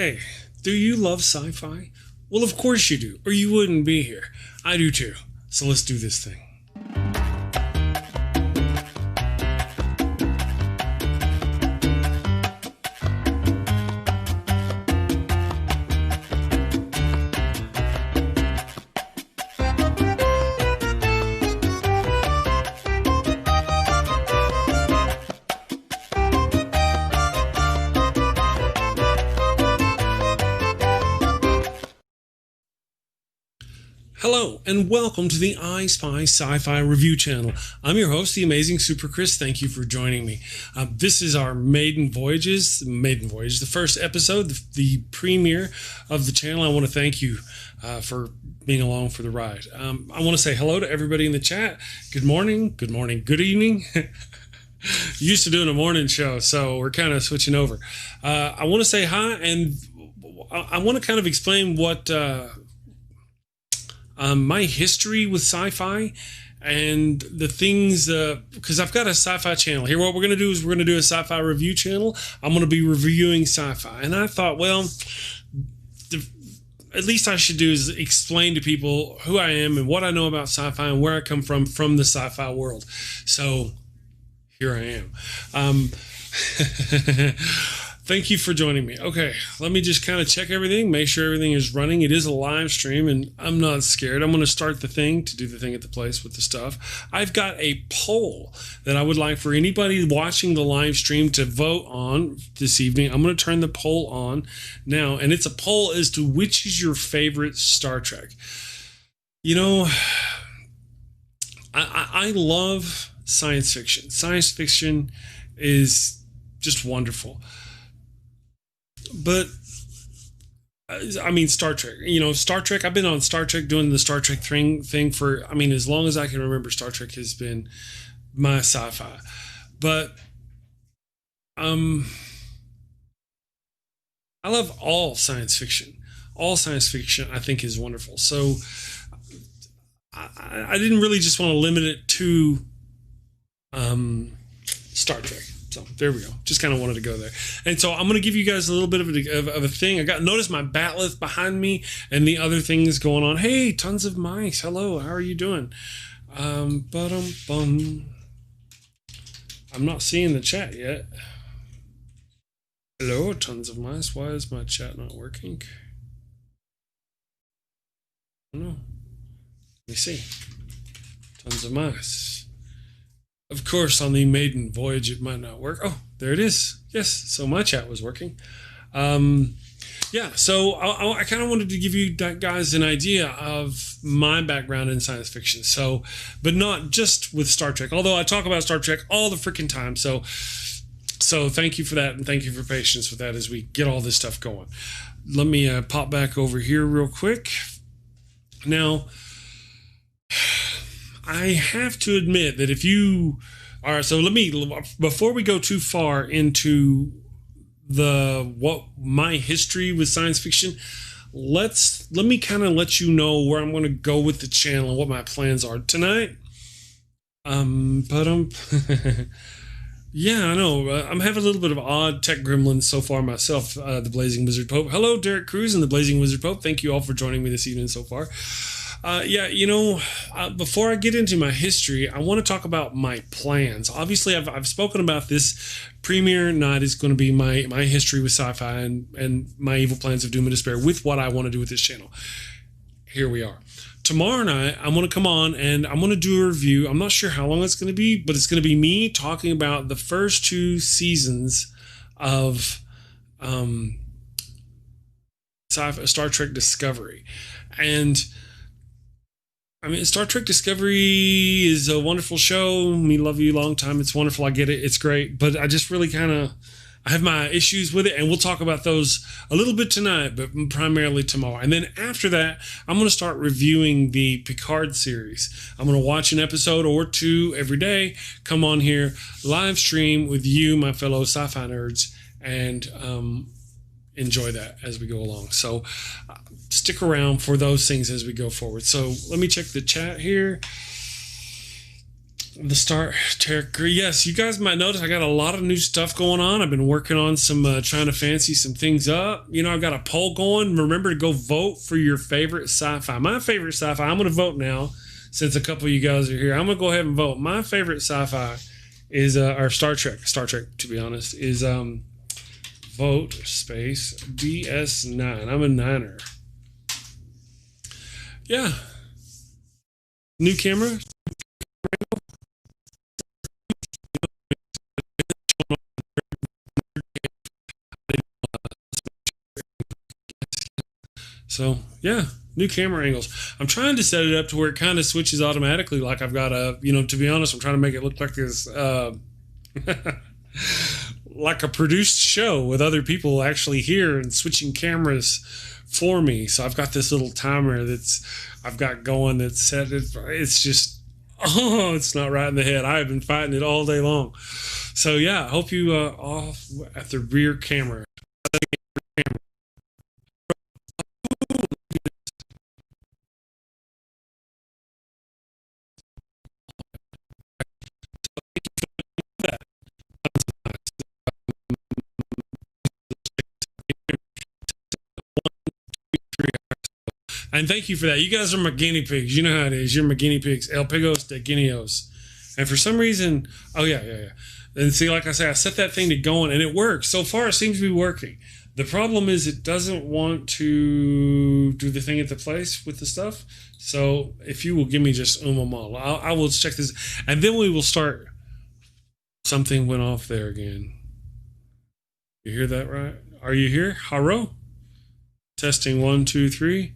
Hey, do you love sci-fi? Well, of course you do, or you wouldn't be here. I do too. So let's do this thing. Hello, and welcome to the I Spy Sci-Fi Review Channel. I'm your host, the amazing Super Chris. Thank you for joining me. This is our maiden voyage, the first episode, the premiere of the channel. I want to thank you for being along for the ride. I want to say hello to everybody in the chat. Good morning, good evening. Used to doing a morning show, so we're kind of switching over. I want to say hi, and I want to kind of explain what... my history with sci-fi and the things, because I've got a sci-fi channel here. What we're going to do is we're going to do a sci-fi review channel. I'm going to be reviewing sci-fi. And I thought, well, at least I should do is explain to people who I am and what I know about sci-fi and where I come from the sci-fi world. So here I am. Thank you for joining me. Okay, let me just kind of check everything, make sure everything is running. It is a live stream, and I'm not scared. I'm going to start the thing to do the thing at the place with the stuff. I've got a poll that I would like for anybody watching the live stream to vote on this evening. I'm going to turn the poll on now, and it's a poll as to which is your favorite Star Trek. You know, I love science fiction. Science fiction is just wonderful. But I mean, Star Trek, Star Trek, I've been on Star Trek doing the Star Trek thing for, as long as I can remember. Star Trek has been my sci-fi. But I love all science fiction. All science fiction I think is wonderful. So I didn't really just want to limit it to Star Trek. So there we go. Just kind of wanted to go there. And so I'm going to give you guys a little bit of a thing. Notice my batleth behind me and the other things going on. Hey, tons of mice. Hello. How are you doing? I'm not seeing the chat yet. Hello, tons of mice. Why is my chat not working? I don't know. Let me see. Tons of mice. Of course, on the maiden voyage, it might not work. Oh, there it is. Yes, so my chat was working. Yeah, so I kind of wanted to give you guys an idea of my background in science fiction. So, but not just with Star Trek, although I talk about Star Trek all the freaking time. So thank you for that, and thank you for patience with that as we get all this stuff going. Let me pop back over here real quick. Now, I have to admit that if you are, so before we go too far into what my history with science fiction, let me kind of let you know where I'm going to go with the channel and what my plans are tonight. Yeah, I know. I'm having a little bit of odd tech gremlins so far myself, the Blazing Wizard Pope. Hello, Derek Cruz and the Blazing Wizard Pope. Thank you all for joining me this evening so far. Before I get into my history, I want to talk about my plans. Obviously, I've spoken about this. Premiere night is going to be my history with sci-fi and my evil plans of doom and despair with what I want to do with this channel. Here we are. Tomorrow night, I'm going to come on and I'm going to do a review. I'm not sure how long it's going to be, but it's going to be me talking about the first 2 seasons of Star Trek Discovery. And Star Trek Discovery is a wonderful show. Me love you long time. It's wonderful. I get it. It's great. But I just really I have my issues with it, and we'll talk about those a little bit tonight, but primarily tomorrow. And then after that, I'm going to start reviewing the Picard series. I'm going to watch an episode or 2 every day, come on here, live stream with you, my fellow sci-fi nerds, and enjoy that as we go along. So stick around for those things as we go forward. So let me check the chat here. The Star Trek. Yes, you guys might notice I got a lot of new stuff going on. I've been working on some, trying to fancy some things up. You know, I've got a poll going. Remember to go vote for your favorite sci-fi. My favorite sci-fi, I'm going to vote now since a couple of you guys are here. I'm going to go ahead and vote. My favorite sci-fi is, or Star Trek, to be honest, is vote space DS9. I'm a niner. Yeah. New camera. So yeah, new camera angles. I'm trying to set it up to where it kind of switches automatically. Like I've got a, you know, to be honest, I'm trying to make it look like this, like a produced show with other people actually here and switching cameras for me. So I've got this little timer I've got going that's set. It's just, oh, it's not right in the head. I've been fighting it all day long. So yeah, I hope you off at the rear camera. And thank you for that. You guys are my guinea pigs. You know how it is. You're my guinea pigs. El pigos de guineos. And for some reason, oh yeah. And see, like I say, I set that thing to going and it works. So far, it seems to be working. The problem is it doesn't want to do the thing at the place with the stuff. So if you will give me just un moment, I will check this. And then we will start. Something went off there again. You hear that right? Are you here? Hello? Testing 1, 2, 3.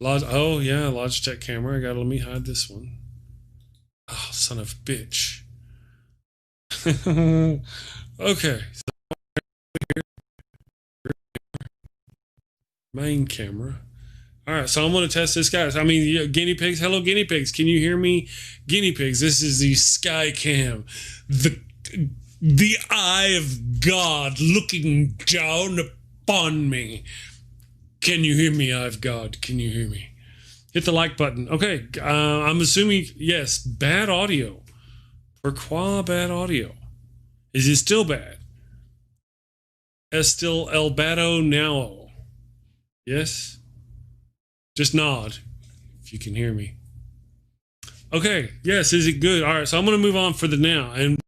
Oh yeah, Logitech camera. I gotta let me hide this one. Oh, son of a bitch. Okay. So main camera. All right, so I'm going to test this, guys. I mean, guinea pigs. Hello, guinea pigs. Can you hear me? Guinea pigs. This is the Skycam, the eye of God looking down upon me. Can you hear me, eye of God? Can you hear me? Hit the like button. Okay, I'm assuming, yes, bad audio. Pourquoi bad audio? Is it still bad? Es still el bado now? Yes? Just nod if you can hear me. Okay, yes, is it good? All right, so I'm going to move on for the now. And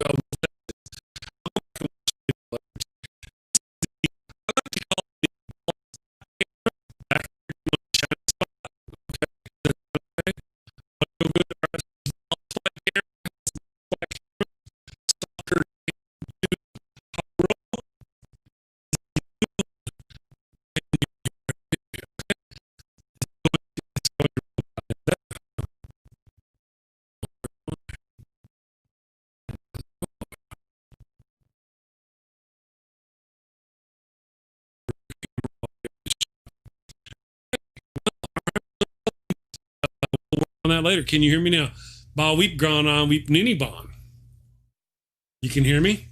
on that later. Can you hear me now? Ba weep gone on weep ninny bon. You can hear me?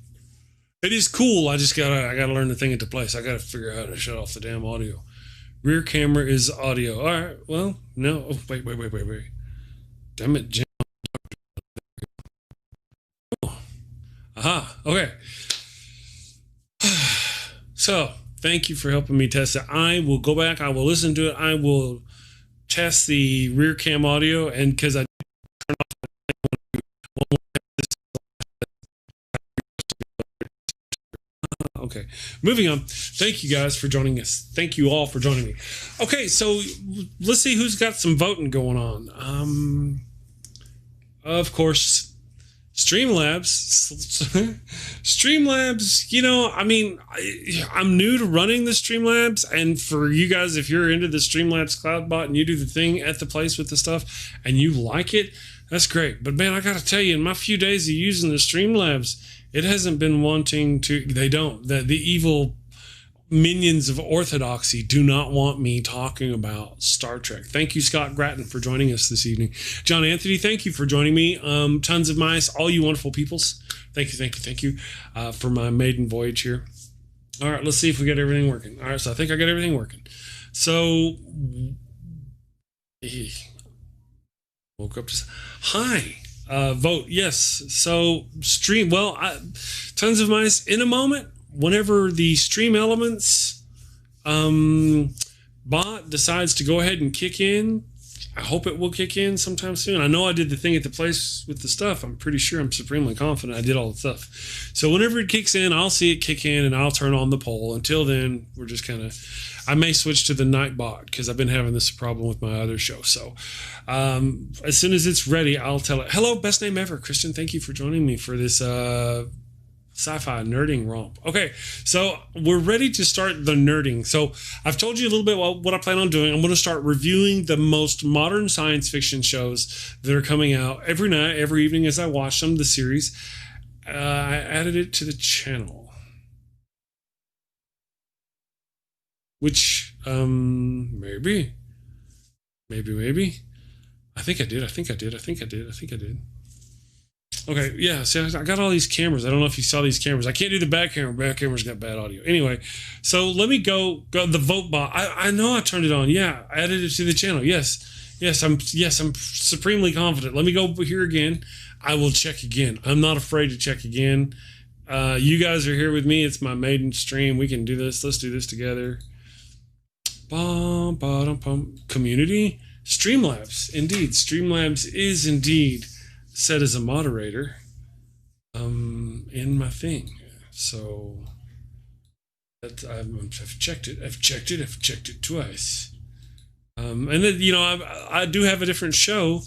It is cool. I gotta learn the thing into place. I gotta figure out how to shut off the damn audio. Rear camera is audio. All right. Well, no. Oh, wait. Damn it, Jim. Oh. Aha. Okay. So, thank you for helping me test it. I will go back. I will listen to it. I will test the rear cam audio, and because I turn off. Okay, moving on. Thank you guys for joining us. Thank you all for joining me. Okay, so let's see who's got some voting going on. Of course, Streamlabs. Streamlabs, you know, I mean, I'm new to running the Streamlabs, and for you guys, if you're into the Streamlabs CloudBot and you do the thing at the place with the stuff and you like it, that's great. But man, I got to tell you, in my few days of using the Streamlabs, it hasn't been wanting to. They don't. The evil minions of orthodoxy do not want me talking about Star Trek. Thank you, Scott Gratton, for joining us this evening. John Anthony, thank you for joining me. Tons of mice, all you wonderful peoples. Thank you for my maiden voyage here. All right, let's see if we get everything working. All right, so I think I got everything working. So, woke up to... Hi. Vote yes. So stream. Well, Tons of Mice in a moment. Whenever the Stream Elements bot decides to go ahead and kick in, I hope it will kick in sometime soon. I know I did the thing at the place with the stuff. I'm pretty sure, I'm supremely confident I did all the stuff. So whenever it kicks in, I'll see it kick in and I'll turn on the poll. Until then, we're just kind of, I may switch to the night bot because I've been having this problem with my other show. So as soon as it's ready, I'll tell it. Hello, best name ever, Christian. Thank you for joining me for this sci-fi nerding romp. Okay, so we're ready to start the nerding. So I've told you a little bit what I plan on doing. I'm going to start reviewing the most modern science fiction shows that are coming out every night, every evening as I watch them, the series. I added it to the channel. Which, maybe. I think I did. Okay, yeah, see, I got all these cameras. I don't know if you saw these cameras. I can't do the back camera. Back camera's got bad audio. Anyway, so let me go the vote bot. I know I turned it on. Yeah, I added it to the channel. Yes, I'm supremely confident. Let me go here again. I will check again. I'm not afraid to check again. You guys are here with me. It's my maiden stream. We can do this. Let's do this together. Community? Streamlabs. Indeed. Streamlabs is indeed set as a moderator in my thing. So that I've checked it twice. And then, you know, I do have a different show,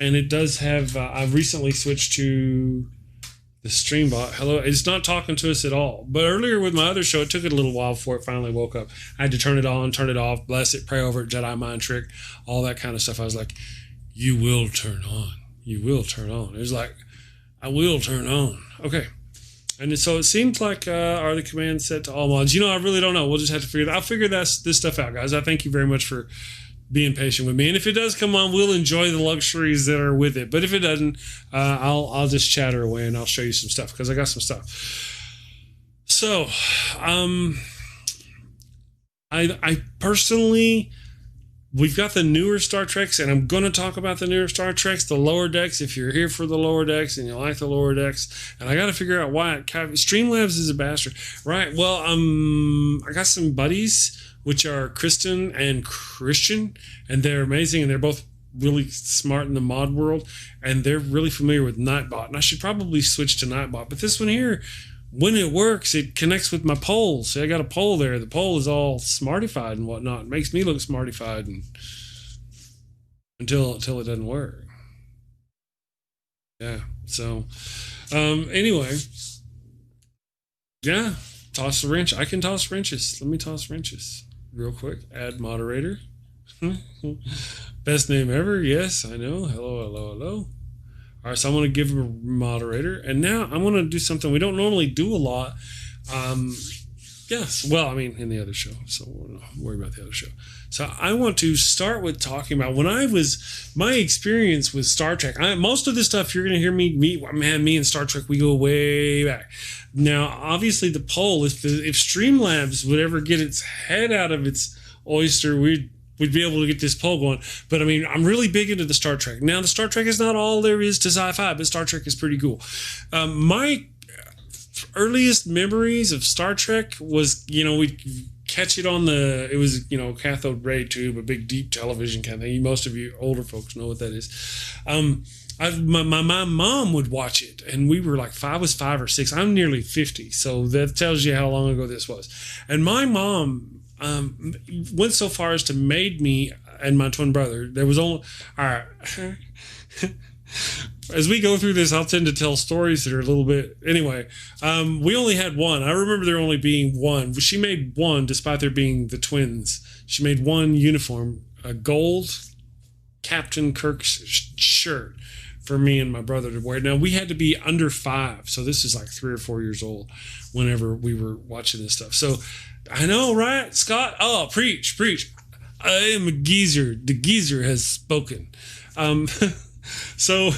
and it does have, I've recently switched to the Streambot. Hello, it's not talking to us at all. But earlier with my other show, it took it a little while before it finally woke up. I had to turn it on, turn it off, bless it, pray over it, Jedi mind trick, all that kind of stuff. I was like, you will turn on. You will turn on. It was like, I will turn on. Okay. And so it seems like, are the commands set to all mods? You know, I really don't know. We'll just have to figure it out. I'll figure this stuff out, guys. I thank you very much for being patient with me. And if it does come on, we'll enjoy the luxuries that are with it. But if it doesn't, I'll just chatter away and I'll show you some stuff because I got some stuff. So, I personally, we've got the newer Star Treks, and I'm going to talk about the newer Star Treks, the lower decks, if you're here for the lower decks and you like the lower decks. And I got to figure out why Streamlabs is a bastard. Right, well, I got some buddies, which are Kristen and Christian, and they're amazing, and they're both really smart in the mod world, and they're really familiar with Nightbot. And I should probably switch to Nightbot. But this one here, when it works, it connects with my poll. See, I got a poll there. The poll is all smartified and whatnot. It makes me look smartified and until it doesn't work. Yeah. So anyway. Yeah. Toss the wrench. I can toss wrenches. Let me toss wrenches real quick. Add moderator. Best name ever. Yes, I know. Hello. All right, so I'm going to give him a moderator. And now I'm going to do something we don't normally do a lot. Yes, well, I mean, in the other show. So we'll not worry about the other show. So I want to start with talking about my experience with Star Trek. Most of this stuff, you're going to hear me and Star Trek, we go way back. Now, obviously, the poll, if Streamlabs would ever get its head out of its oyster, we'd be able to get this poll going. But I mean, I'm really big into the Star Trek. Now, the Star Trek is not all there is to sci-fi, but Star Trek is pretty cool. My earliest memories of Star Trek was, we'd catch it on it was, cathode ray tube, a big deep television kind of thing. Most of you older folks know what that is. My mom would watch it, and we were like, I was 5 or 6. I'm nearly 50, so that tells you how long ago this was. And my mom went so far as to made me and my twin brother. There was only, all right. As we go through this, I'll tend to tell stories that are a little bit. Anyway, we only had one. I remember there only being one. She made one, despite there being the twins. She made one uniform, a gold Captain Kirk shirt for me and my brother to wear. Now, we had to be under 5, so this is like 3 or 4 years old whenever we were watching this stuff. So, I know, right, Scott? Oh, preach. I am a geezer. The geezer has spoken. So,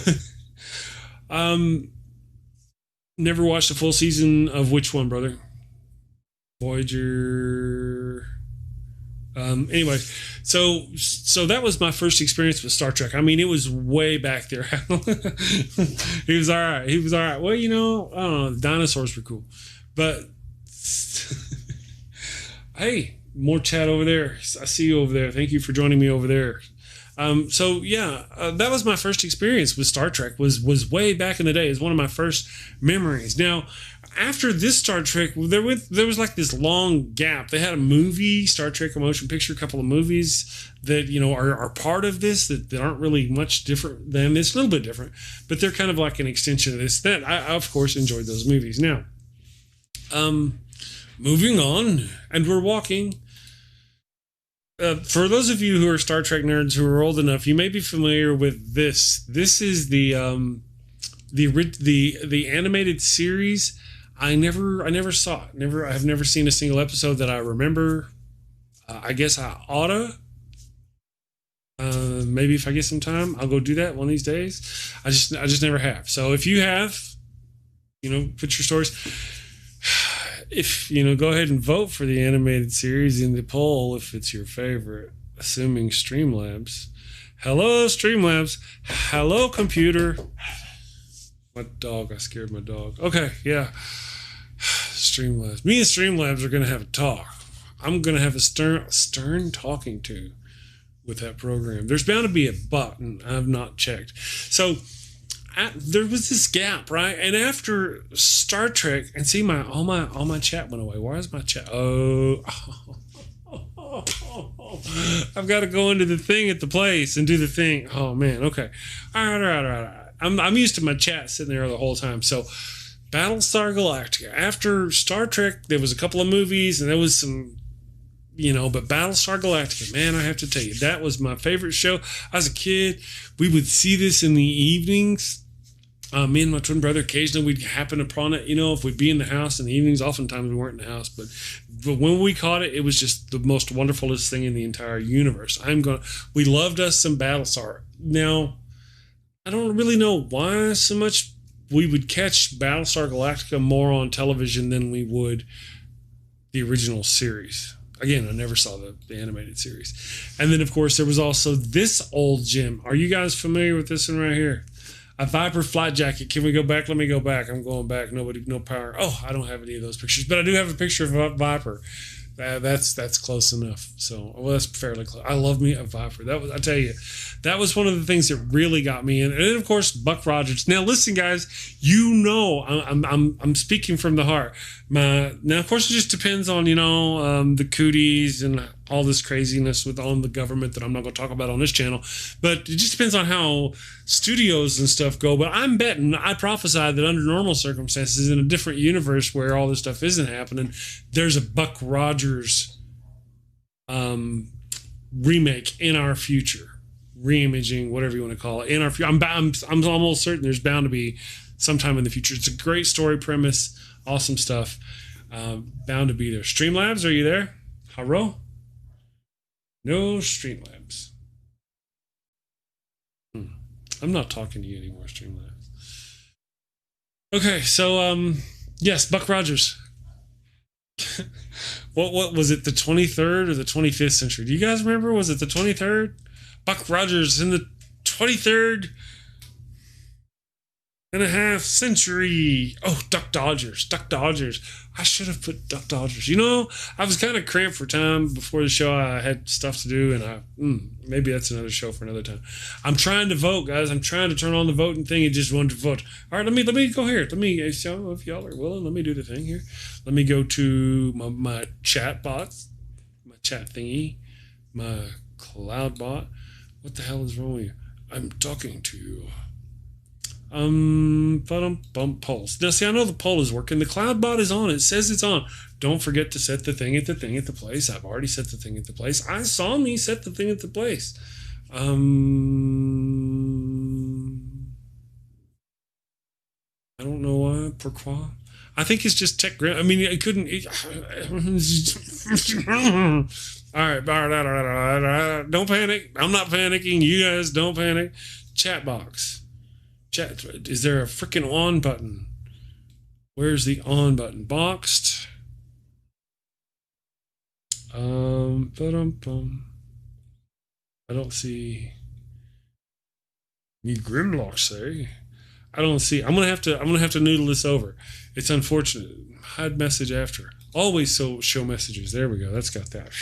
never watched a full season of which one, brother? Voyager. Anyway, so that was my first experience with Star Trek. I mean, it was way back there. He was all right. He was all right. Well, I don't know. The dinosaurs were cool, but hey, more chat over there. I see you over there. Thank you for joining me over there. That was my first experience with Star Trek. Was way back in the day. It's one of my first memories. Now, after this Star Trek, there was like this long gap. They had a movie, Star Trek, a motion picture, a couple of movies that are part of this that aren't really much different than this. A little bit different, but they're kind of like an extension of this. That I of course enjoyed those movies. Now, moving on, and we're walking. For those of you who are Star Trek nerds who are old enough, you may be familiar with this. This is the animated series. I never saw it. I've never seen a single episode that I remember. I guess I oughta. Maybe if I get some time, I'll go do that one of these days. I just never have. So if you have, put your stories. If go ahead and vote for the animated series in the poll if it's your favorite. Assuming Streamlabs. Hello, Streamlabs. Hello, computer. My dog. I scared my dog. Okay, yeah. Streamlabs. Me and Streamlabs are gonna have a talk. I'm gonna have a stern talking to with that program. There's bound to be a button. I've not checked. So there was this gap, right? And after Star Trek, and see all my chat went away. Why is my chat? I've got to go into the thing at the place and do the thing. Oh man, okay. All right. I'm used to my chat sitting there the whole time. So Battlestar Galactica. After Star Trek, there was a couple of movies and there was some, but Battlestar Galactica, man, I have to tell you, that was my favorite show. As a kid, we would see this in the evenings. Me and my twin brother, occasionally we'd happen upon it, if we'd be in the house in the evenings. Oftentimes we weren't in the house, but when we caught it, it was just the most wonderfulest thing in the entire universe. We loved us some Battlestar. Now, I don't really know why so much we would catch Battlestar Galactica more on television than we would the original series. Again, I never saw the animated series. And then, of course, there was also this old gem. Are you guys familiar with this one right here? A Viper flight jacket. Can we go back? Let me go back. I'm going back. No power. Oh, I don't have any of those pictures, but I do have a picture of a Viper. That's close enough. So, that's fairly close. I love me a Viper. I tell you, that was one of the things that really got me in. And then, of course, Buck Rogers. Now, listen, guys. I'm speaking from the heart. Now, of course, it just depends on the cooties and all this craziness on the government that I'm not going to talk about on this channel. But it just depends on how studios and stuff go. But I'm betting, I prophesy that under normal circumstances, in a different universe where all this stuff isn't happening, there's a Buck Rogers remake in our future. Reimaging, whatever you want to call it, in our future. I'm almost certain there's bound to be sometime in the future. It's a great story premise, awesome stuff. Bound to be there. Streamlabs, are you there? Hello? No Streamlabs. I'm not talking to you anymore, Streamlabs. Okay, so yes, Buck Rogers. What was it, the 23rd or the 25th century? Do you guys remember? Was it the 23rd? Buck Rogers in the 23rd and a half century. Oh, Duck Dodgers. I should have put Duck Dodgers. I was kind of cramped for time before the show. I had stuff to do, and maybe that's another show for another time. I'm trying to vote, guys. I'm trying to turn on the voting thing and just want to vote. All right, let me go here. If y'all are willing, let me do the thing here. Let me go to my chat bots, my chat thingy, my cloud bot. What the hell is wrong with you? I'm talking to you. Polls. Now, see, I know the poll is working. The cloud bot is on. It says it's on. Don't forget to set the thing at the place. I've already set the thing at the place. I saw me set the thing at the place. I don't know why. Pourquoi? I think it's just tech. I mean, it couldn't. All right. Don't panic. I'm not panicking. You guys don't panic. Chat box. Chat. Is there a freaking on button? Where's the on button? Boxed. Ba-dum-bum. I don't see any Grimlocks there. I don't see. I'm gonna have to noodle this over. It's unfortunate. Hide message after. Always show messages. There we go. That's got that.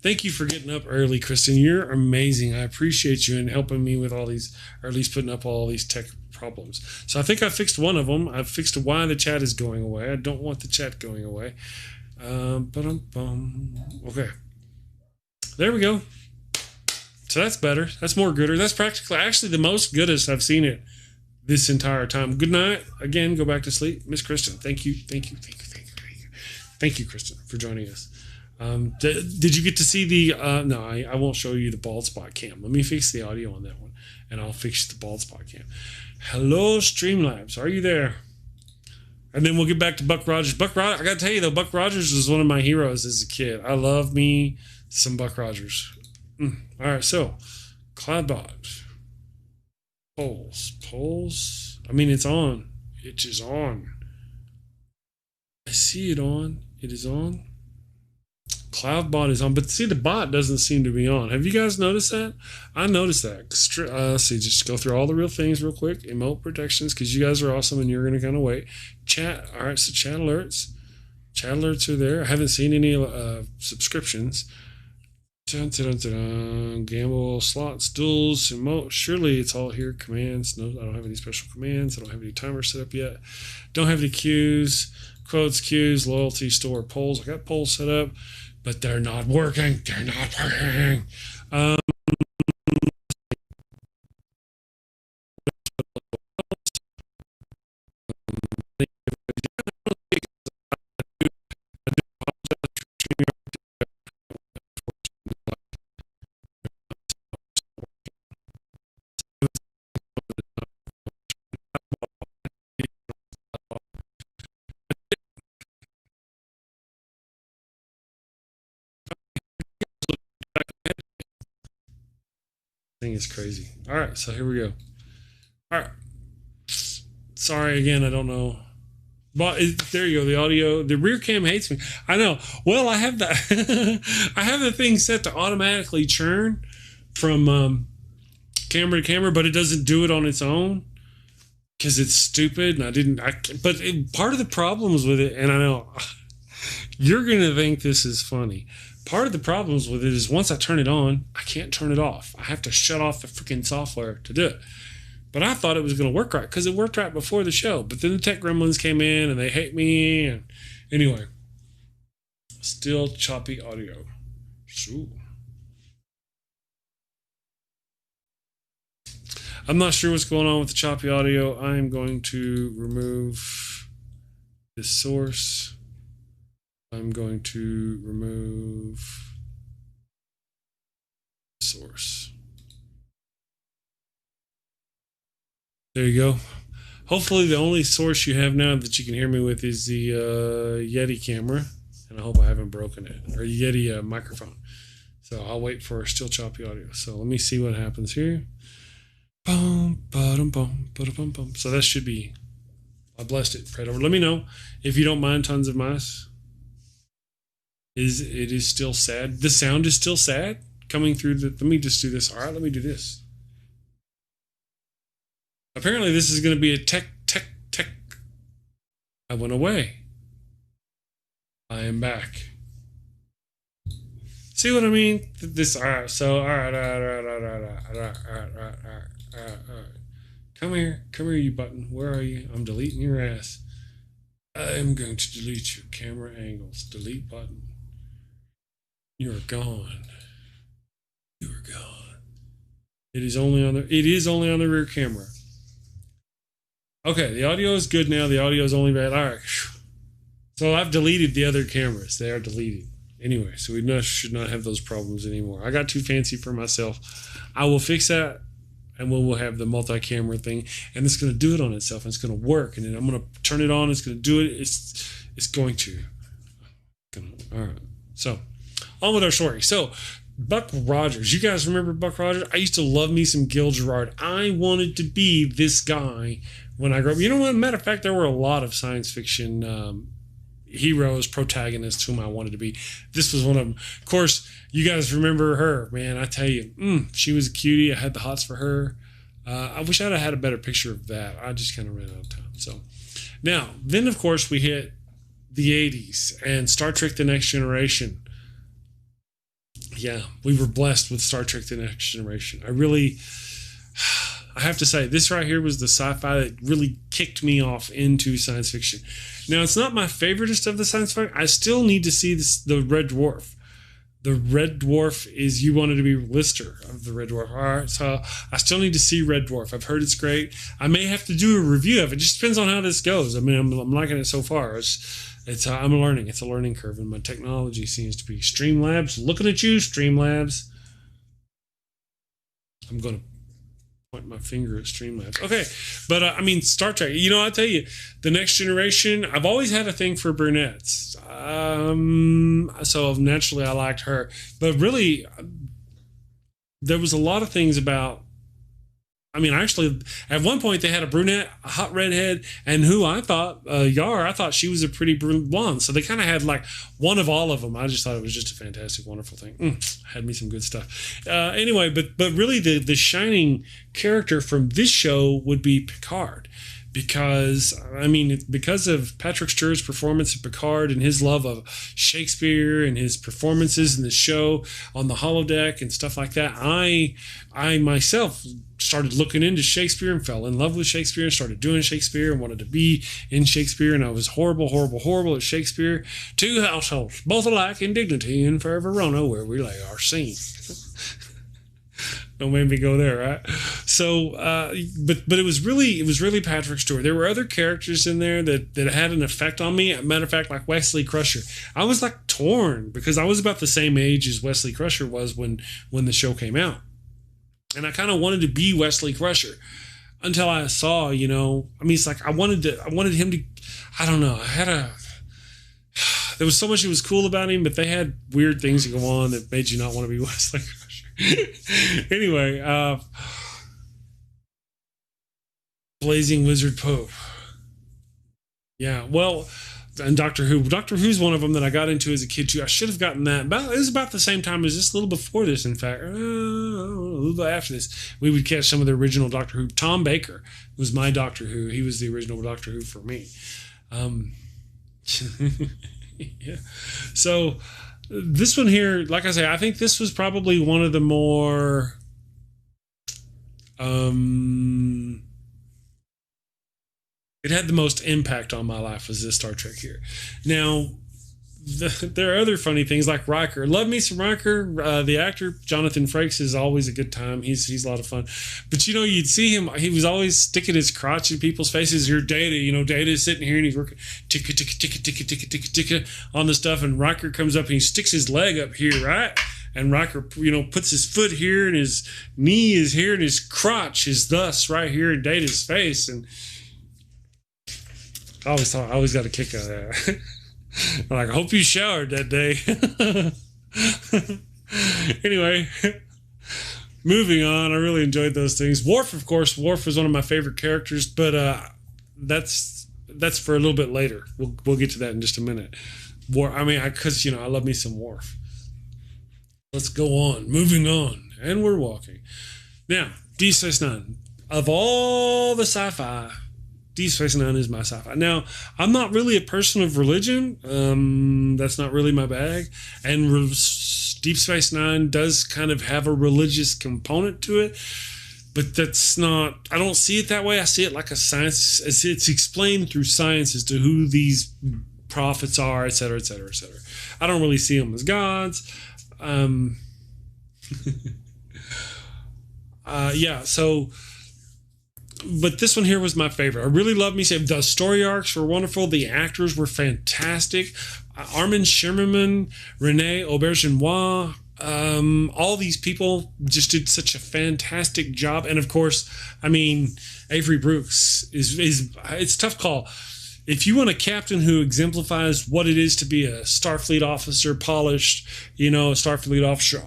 Thank you for getting up early, Kristen. You're amazing. I appreciate you and helping me with all these, or at least putting up all these tech problems. So I think I fixed one of them. I've fixed why the chat is going away. I don't want the chat going away. Okay. There we go. So that's better. That's more gooder. That's practically actually the most goodest I've seen it this entire time. Good night. Again, go back to sleep. Miss Kristen, thank you. Thank you, Kristen, for joining us. Did you get to see the no, I won't show you the bald spot cam. Let me fix the audio on that one, and I'll fix the bald spot cam. Hello, Streamlabs. Are you there? And then we'll get back to Buck Rogers. Buck Rogers, I gotta tell you though, Buck Rogers was one of my heroes as a kid. I love me some Buck Rogers. All right, so Cloudbot. Polls. I mean, it's on. It is on. I see it on. It is on. Cloudbot is on, but see, the bot doesn't seem to be on. Have you guys noticed that? I noticed that. Let's see, just go through all the real things real quick. Emote protections, because you guys are awesome and you're going to kind of wait. Chat. All right, so chat alerts. Chat alerts are there. I haven't seen any subscriptions. Dun, dun, dun, dun. Gamble, slots, duels, emote. Surely it's all here. Commands. No, I don't have any special commands. I don't have any timers set up yet. Don't have any queues. Quotes, queues, loyalty, store, polls. I got polls set up, but they're not working. They're not working. Thing is crazy. All right, so here we go. All right. Sorry again, I don't know. But there you go. The audio, the rear cam hates me. I know. Well, I have that. I have the thing set to automatically churn from camera to camera, but it doesn't do it on its own because it's stupid. And I didn't. Part of the problems with it, and I know you're gonna think this is funny. Part of the problems with it is once I turn it on, I can't turn it off. I have to shut off the freaking software to do it. But I thought it was going to work right because it worked right before the show. But then the tech gremlins came in and they hate me. And anyway, still choppy audio. So I'm not sure what's going on with the choppy audio. I'm going to remove this source. I'm going to remove source. There you go. Hopefully the only source you have now that you can hear me with is the Yeti camera. And I hope I haven't broken it. Or Yeti microphone. So I'll wait for still choppy audio. So let me see what happens here. Boom, ba-dum, bum, ba-dum, bum. So that should be... I blessed it right over. Let me know if you don't mind tons of mice. It is still sad. The sound is still sad coming through the... Let me just do this. All right, let me do this. Apparently this is going to be a tech. I went away. I am back. See what I mean? This, all right, so, all right. Come here, you button. Where are you? I'm deleting your ass. I am going to delete your camera angles. Delete button. You're gone. You are gone. It is only on the rear camera. Okay, the audio is good now. The audio is only bad. All right. So I've deleted the other cameras. They are deleted. Anyway, so we should not have those problems anymore. I got too fancy for myself. I will fix that, and we'll have the multi-camera thing, and it's going to do it on itself, and it's going to work. And then I'm going to turn it on. It's going to do it. It's going to. All right. So on with our story. So Buck Rogers. You guys remember Buck Rogers? I used to love me some Gil Gerard. I wanted to be this guy when I grew up. You know what? Matter of fact, there were a lot of science fiction heroes, protagonists whom I wanted to be. This was one of them. Of course, you guys remember her, man. I tell you, she was a cutie. I had the hots for her. I wish I'd have had a better picture of that. I just kind of ran out of time. So now, then of course we hit the 80s and Star Trek The Next Generation. Yeah, we were blessed with Star Trek The Next Generation. I have to say, this right here was the sci-fi that really kicked me off into science fiction. Now, it's not my favoriteest of the science fiction. I still need to see the Red Dwarf. The Red Dwarf is, you wanted to be Lister of the Red Dwarf. All right, so I still need to see Red Dwarf. I've heard it's great. I may have to do a review of it. It just depends on how this goes. I mean, I'm liking it so far. I'm learning. It's a learning curve, and my technology seems to be Streamlabs. Looking at you, Streamlabs. I'm going to point my finger at Streamlabs. Okay, but I mean, Star Trek. You know, I'll tell you, The Next Generation. I've always had a thing for brunettes. So naturally, I liked her. But really, there was a lot of things about. I mean, actually, at one point they had a brunette, a hot redhead, and who I thought, Yar, I thought she was a pretty blonde. So they kind of had like one of all of them. I just thought it was just a fantastic, wonderful thing. Had me some good stuff. Anyway, but really the shining character from this show would be Picard. Because, I mean, because of Patrick Stewart's performance of Picard and his love of Shakespeare and his performances in the show on the holodeck and stuff like that, I myself started looking into Shakespeare and fell in love with Shakespeare and started doing Shakespeare and wanted to be in Shakespeare, and I was horrible at Shakespeare. Two households, both alike in dignity, in fair Verona, where we lay our scene. Don't make me go there, right? So, but it was really Patrick Stewart. There were other characters in there that had an effect on me. As a matter of fact, like Wesley Crusher, I was like torn because I was about the same age as Wesley Crusher was when the show came out, and I kind of wanted to be Wesley Crusher until I saw, you know, I mean, it's like I wanted him to, I don't know, there was so much that was cool about him, but they had weird things that go on that made you not want to be Wesley Crusher. Anyway, Blazing Wizard Pope. Yeah, well, and Doctor Who. Doctor Who's one of them that I got into as a kid too. I should have gotten that. It was about the same time as this, a little before this, in fact. A little bit after this. We would catch some of the original Doctor Who. Tom Baker was my Doctor Who. He was the original Doctor Who for me. Yeah. So this one here, like I say, I think this was probably one of the more it had the most impact on my life was this Star Trek here. Now, there are other funny things like Riker. Love me some Riker. The actor Jonathan Frakes is always a good time. He's a lot of fun. But you know, you'd see him. He was always sticking his crotch in people's faces. Your Data, you know, Data is sitting here and he's working ticka ticka ticka ticka ticka ticka ticka on the stuff, and Riker comes up and he sticks his leg up here, right? And Riker, you know, puts his foot here and his knee is here and his crotch is thus right here in Data's face. And I always got a kick out of that. I'm like, I hope you showered that day. Anyway, moving on. I really enjoyed those things. Worf, of course. Worf was one of my favorite characters, but that's for a little bit later. We'll get to that in just a minute. Because you know, I love me some Worf. Let's go on. Moving on, and we're walking now. Deep Space Nine. Of all the sci-fi, Deep Space Nine is my sci-fi. Now, I'm not really a person of religion. That's not really my bag. And Deep Space Nine does kind of have a religious component to it. But that's not, I don't see it that way. I see it like a science. It's explained through science as to who these prophets are, et cetera, et cetera, et cetera. I don't really see them as gods. Yeah, so... But this one here was my favorite. I really loved me. The story arcs were wonderful. The actors were fantastic. Armin Shimmerman, Renee Auberjonois, all these people just did such a fantastic job. And of course, I mean, Avery Brooks is it's a tough call. If you want a captain who exemplifies what it is to be a Starfleet officer, polished, you know, a Starfleet officer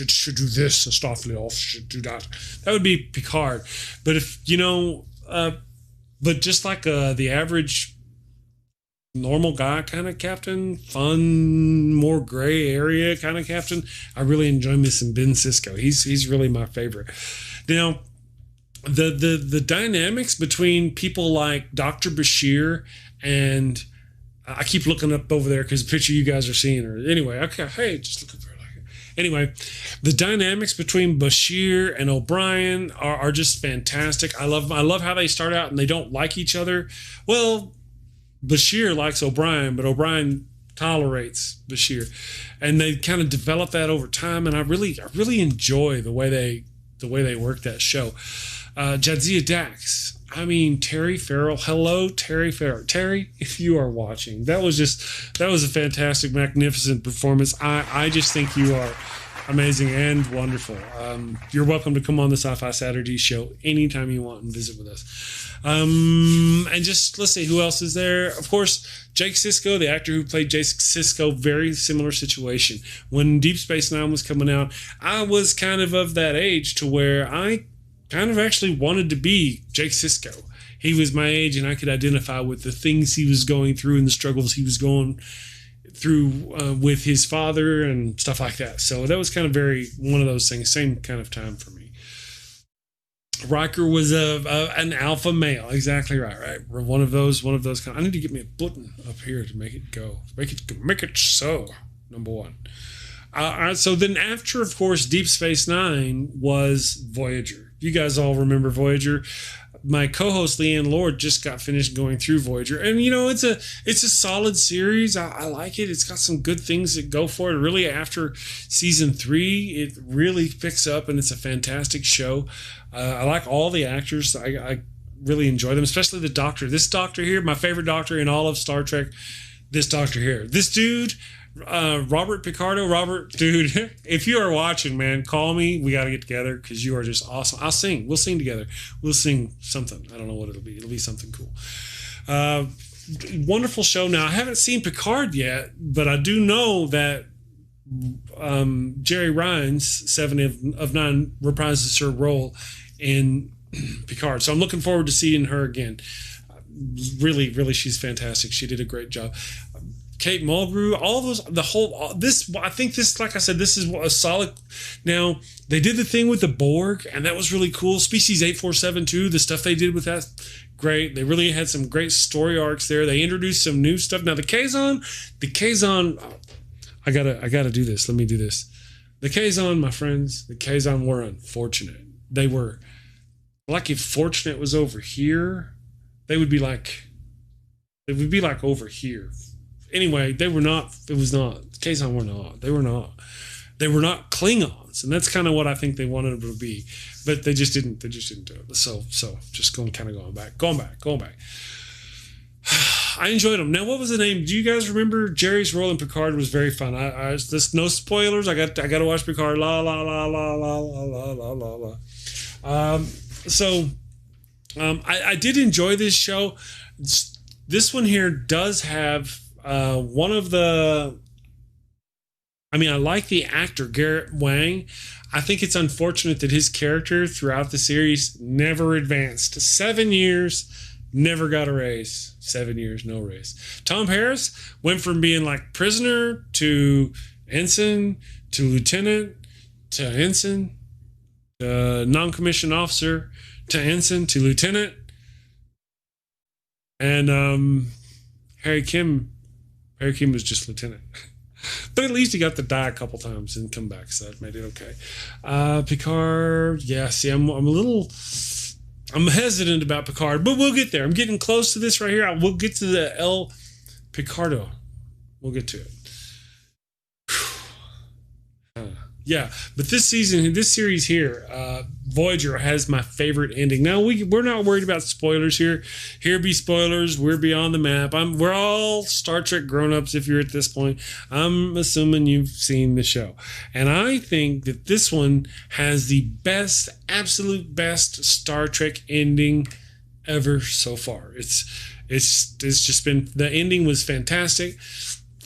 should do this, a Starfleet officer should do that, that would be Picard. But if, you know, but just like the average normal guy kind of captain, fun, more gray area kind of captain. I really enjoy me some Ben Sisko. He's really my favorite. Now, the dynamics between people like Dr. Bashir and I keep looking up over there because the picture you guys are seeing her. Anyway, okay, hey, just looking for her. Anyway, the dynamics between Bashir and O'Brien are just fantastic. I love how they start out and they don't like each other. Well, Bashir likes O'Brien, but O'Brien tolerates Bashir, and they kind of develop that over time. And I really enjoy the way they work that show. Jadzia Dax. I mean, Terry Farrell. Hello, Terry Farrell. Terry, if you are watching, that was a fantastic, magnificent performance. I just think you are amazing and wonderful. You're welcome to come on the Sci-Fi Saturday show anytime you want and visit with us. And just, let's see, who else is there? Of course, Jake Sisko, the actor who played Jake Sisko, very similar situation. When Deep Space Nine was coming out, I was kind of that age to where I kind of actually wanted to be Jake Sisko. He was my age and I could identify with the things he was going through and the struggles he was going through with his father and stuff like that. So that was kind of one of those things, same kind of time for me. Riker was an alpha male. Exactly right. One of those kind. I need to get me a button up here to make it go. Make it so. Number one. So then after, of course, Deep Space Nine was Voyager. You guys all remember Voyager. My co-host Leanne Lord just got finished going through Voyager, and it's a solid series. I like it. It's got some good things that go for it. Really, after season 3, it really picks up, and it's a fantastic show. I like all the actors. I really enjoy them, especially the Doctor. This Doctor here, my favorite Doctor in all of Star Trek. This Doctor here, this dude. Robert Picardo. Robert, dude, if you are watching, man, call me. We got to get together because you are just awesome. I'll sing. We'll sing together. We'll sing something. I don't know what it'll be. It'll be something cool. Wonderful show. Now, I haven't seen Picard yet, but I do know that Jerry Ryan's 7 of 9 reprises her role in Picard. So I'm looking forward to seeing her again. Really, really, she's fantastic. She did a great job. Kate Mulgrew, all those, I think this, like I said, this is a solid. Now, they did the thing with the Borg, and that was really cool. Species 847 too, the stuff they did with that, great. They really had some great story arcs there. They introduced some new stuff. Now, the Kazon, I gotta do this. Let me do this. The Kazon, my friends, the Kazon were unfortunate. They were, like, if fortunate was over here, they would be like over here. Anyway, they were not. It was not. Kazon were not. They were not. They were not Klingons, and that's kind of what I think they wanted them to be, but they just didn't. They just didn't do it. So just going back. I enjoyed them. Now, what was the name? Do you guys remember? Jerry's role in Picard was very fun. This no spoilers. I got to watch Picard. La la la la la la la la la. I did enjoy this show. This one here does have. One of the, I like the actor, Garrett Wang. I think it's unfortunate that his character throughout the series never advanced. 7 years, never got a raise. 7 years, no raise. Tom Harris went from being like prisoner to ensign to lieutenant to ensign to non-commissioned officer to ensign to lieutenant. And Harry Kim was just lieutenant. But at least he got to die a couple times and come back, so that made it okay. Picard, yeah, see, I'm hesitant about Picard, but we'll get there. I'm getting close to this right here. We'll get to the El Picardo. We'll get to it. Yeah, but this series here, Voyager has my favorite ending. Now, we're not worried about spoilers here. Here be spoilers. We're beyond the map. We're all Star Trek grown-ups if you're at this point. I'm assuming you've seen the show. And I think that this one has the best, absolute best Star Trek ending ever so far. It's just been, the ending was fantastic.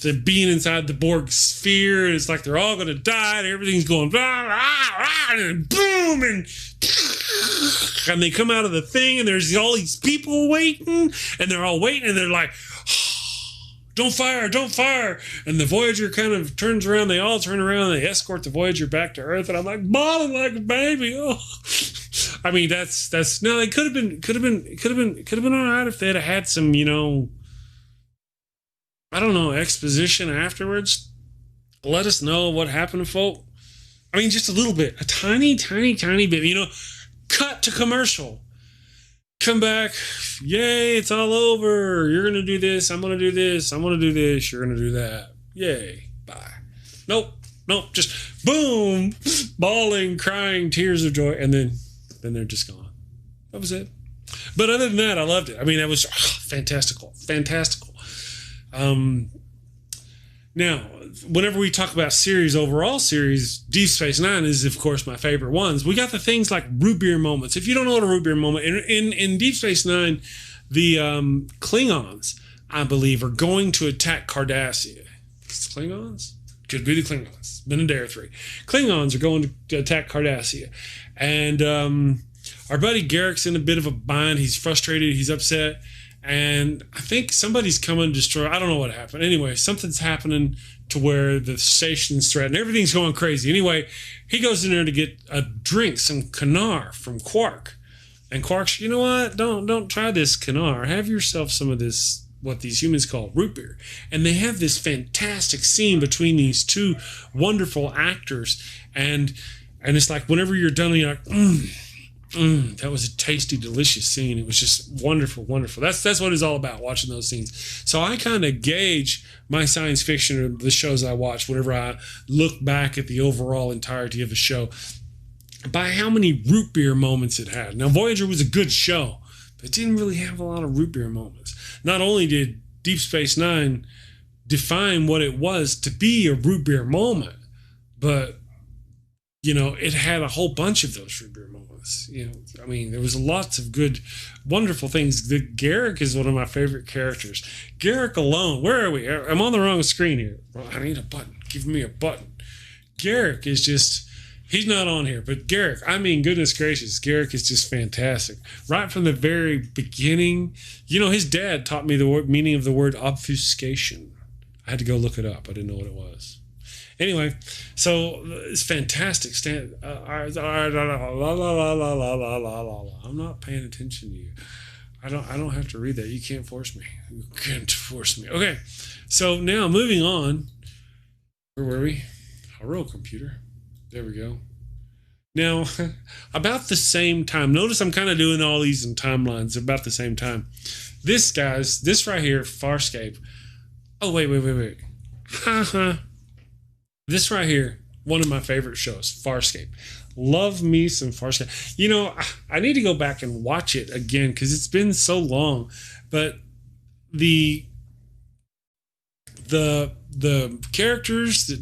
The being inside the Borg sphere, and it's like they're all going to die, and everything's going blah, blah, blah, and boom, and they come out of the thing, and there's all these people waiting, and they're all waiting, and they're like, don't fire, don't fire. And the Voyager kind of turns around. They all turn around and they escort the Voyager back to Earth. And I'm like, bawling like a baby. Oh, I mean, that's no. It could have been all right if they'd have had some, I don't know, exposition afterwards. Let us know what happened to folk. I mean, just a little bit, a tiny bit. Cut to commercial. Come back, yay, it's all over. You're going to do this, I'm going to do this, I'm going to do this, you're going to do that. Yay, bye. Nope, just boom, bawling, crying, tears of joy, and then they're just gone. That was it. But other than that, I loved it. I mean, that was fantastical. Now, whenever we talk about overall series, Deep Space Nine is, of course, my favorite ones. We got the things like root beer moments. If you don't know what a root beer moment, in Deep Space Nine, the Klingons, I believe, are going to attack Cardassia. Klingons? Could be the Klingons. Been in Dare 3. Klingons are going to attack Cardassia. And our buddy Garrick's in a bit of a bind. He's frustrated. He's upset. And I think somebody's coming to destroy. I don't know what happened. Anyway, something's happening to where the station's threatened. Everything's going crazy. Anyway, he goes in there to get a drink, some Kanar from Quark. And Quark's, you know what? Don't try this Kanar. Have yourself some of this, what these humans call root beer. And they have this fantastic scene between these two wonderful actors. And it's like whenever you're done, you're like, that was a tasty, delicious scene. It was just wonderful. That's what it's all about, watching those scenes. So I kind of gauge my science fiction or the shows I watch whenever I look back at the overall entirety of a show by how many root beer moments it had. Now, Voyager was a good show, but it didn't really have a lot of root beer moments. Not only did Deep Space Nine define what it was to be a root beer moment, but it had a whole bunch of those root beer moments. I mean, there was lots of good, wonderful things. Garrick is one of my favorite characters. Garrick alone. Where are we? I'm on the wrong screen here. Well, I need a button. Give me a button. Garrick is just, he's not on here, but Garrick, I mean, goodness gracious, Garrick is just fantastic. Right from the very beginning, his dad taught me the meaning of the word obfuscation. I had to go look it up. I didn't know what it was. Anyway, so it's fantastic. I'm not paying attention to you. I don't have to read that. You can't force me. You can't force me. Okay, so now moving on. Where were we? Hello, computer. There we go. Now, about the same time. Notice I'm kind of doing all these in timelines about the same time. This right here, Farscape. Oh, wait. Haha. This right here, one of my favorite shows, Farscape. Love me some Farscape. I need to go back and watch it again because it's been so long. But the characters,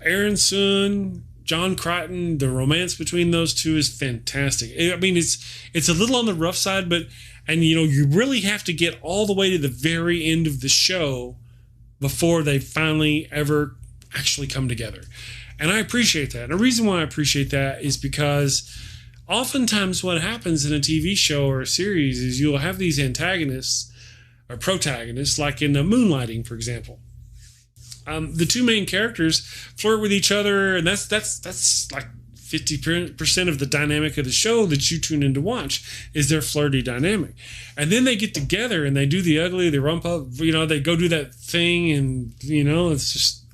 Aaron Soon, John Crichton, the romance between those two is fantastic. I mean, it's a little on the rough side, but you really have to get all the way to the very end of the show before they finally ever actually come together. And I appreciate that. And the reason why I appreciate that is because oftentimes what happens in a TV show or a series is you'll have these antagonists or protagonists, like in the Moonlighting, for example. The two main characters flirt with each other, and that's like 50% of the dynamic of the show that you tune in to watch is their flirty dynamic. And then they get together and they do the ugly, they rump up, they go do that thing, and it's just,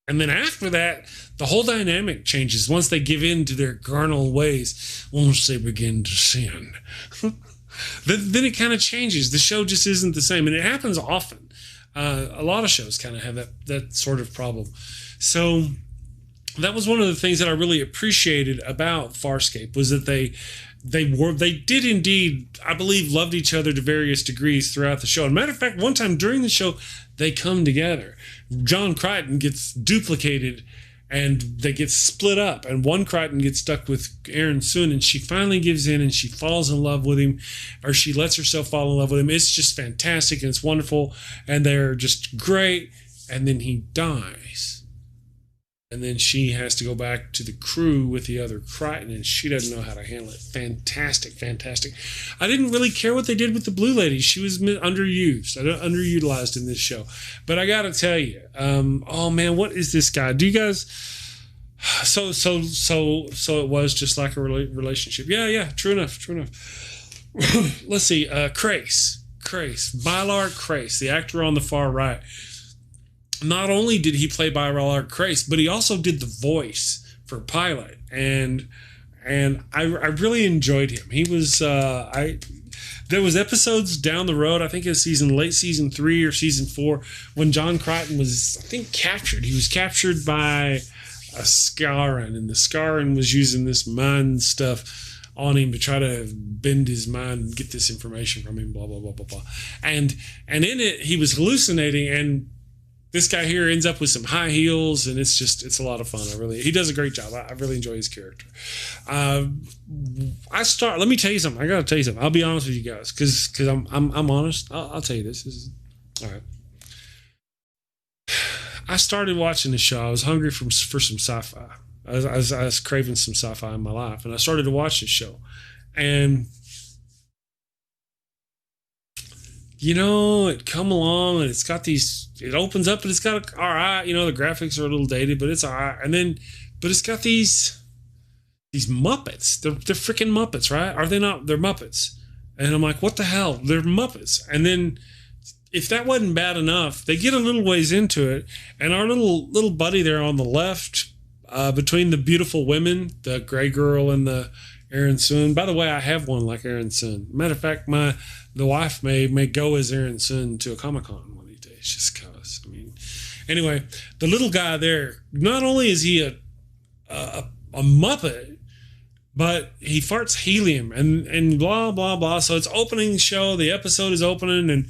and then after that, the whole dynamic changes once they give in to their carnal ways, once they begin to sin. Then it kind of changes. The show just isn't the same, and it happens often. A lot of shows kind of have that sort of problem. So that was one of the things that I really appreciated about Farscape, was that they did indeed, I believe, loved each other to various degrees throughout the show. As a matter of fact, one time during the show, they come together. John Crichton gets duplicated and they get split up, and one Crichton gets stuck with Aaron Soon, and she finally gives in and she falls in love with him, or she lets herself fall in love with him. It's just fantastic and it's wonderful, and they're just great. And then he dies. and then she has to go back to the crew with the other Crichton, and she doesn't know how to handle it. Fantastic, fantastic. I didn't really care what they did with the blue lady. She was underutilized in this show. But I got to tell you, oh man, what is this guy? Do you guys? So it was just like a relationship. Yeah, true enough. Let's see, Crace, Bylard Crace, the actor on the far right. Not only did he play Bylard Crace, but he also did the voice for Pilot, and I really enjoyed him. He was there was episodes down the road, I think it was late season 3 or season 4, when John Crichton was, I think, captured. He was captured by a Scaran, and the Scaran was using this mind stuff on him to try to bend his mind and get this information from him, blah, blah, blah, blah, blah. And in it, he was hallucinating, and this guy here ends up with some high heels, and it's a lot of fun. He does a great job. I really enjoy his character. Let me tell you something. I got to tell you something. I'll be honest with you guys, because I'm honest. I'll tell you this. All right. I started watching this show. I was hungry for some sci-fi. I was craving some sci-fi in my life, and I started to watch this show. And it come along, and it's got these. It opens up, and it's got all right. The graphics are a little dated, but it's all right. But it's got these Muppets. They're freaking Muppets, right? Are they not? They're Muppets. And I'm like, what the hell? They're Muppets. And then, if that wasn't bad enough, they get a little ways into it, and our little buddy there on the left, between the beautiful women, the gray girl and the Aaron Sun. By the way, I have one like Aaron Sun. Matter of fact, the wife may go as Aaron Sun to a Comic-Con one of these days, just cause. Anyway, the little guy there, not only is he a Muppet, but he farts helium and blah blah blah. So it's opening show. The episode is opening, and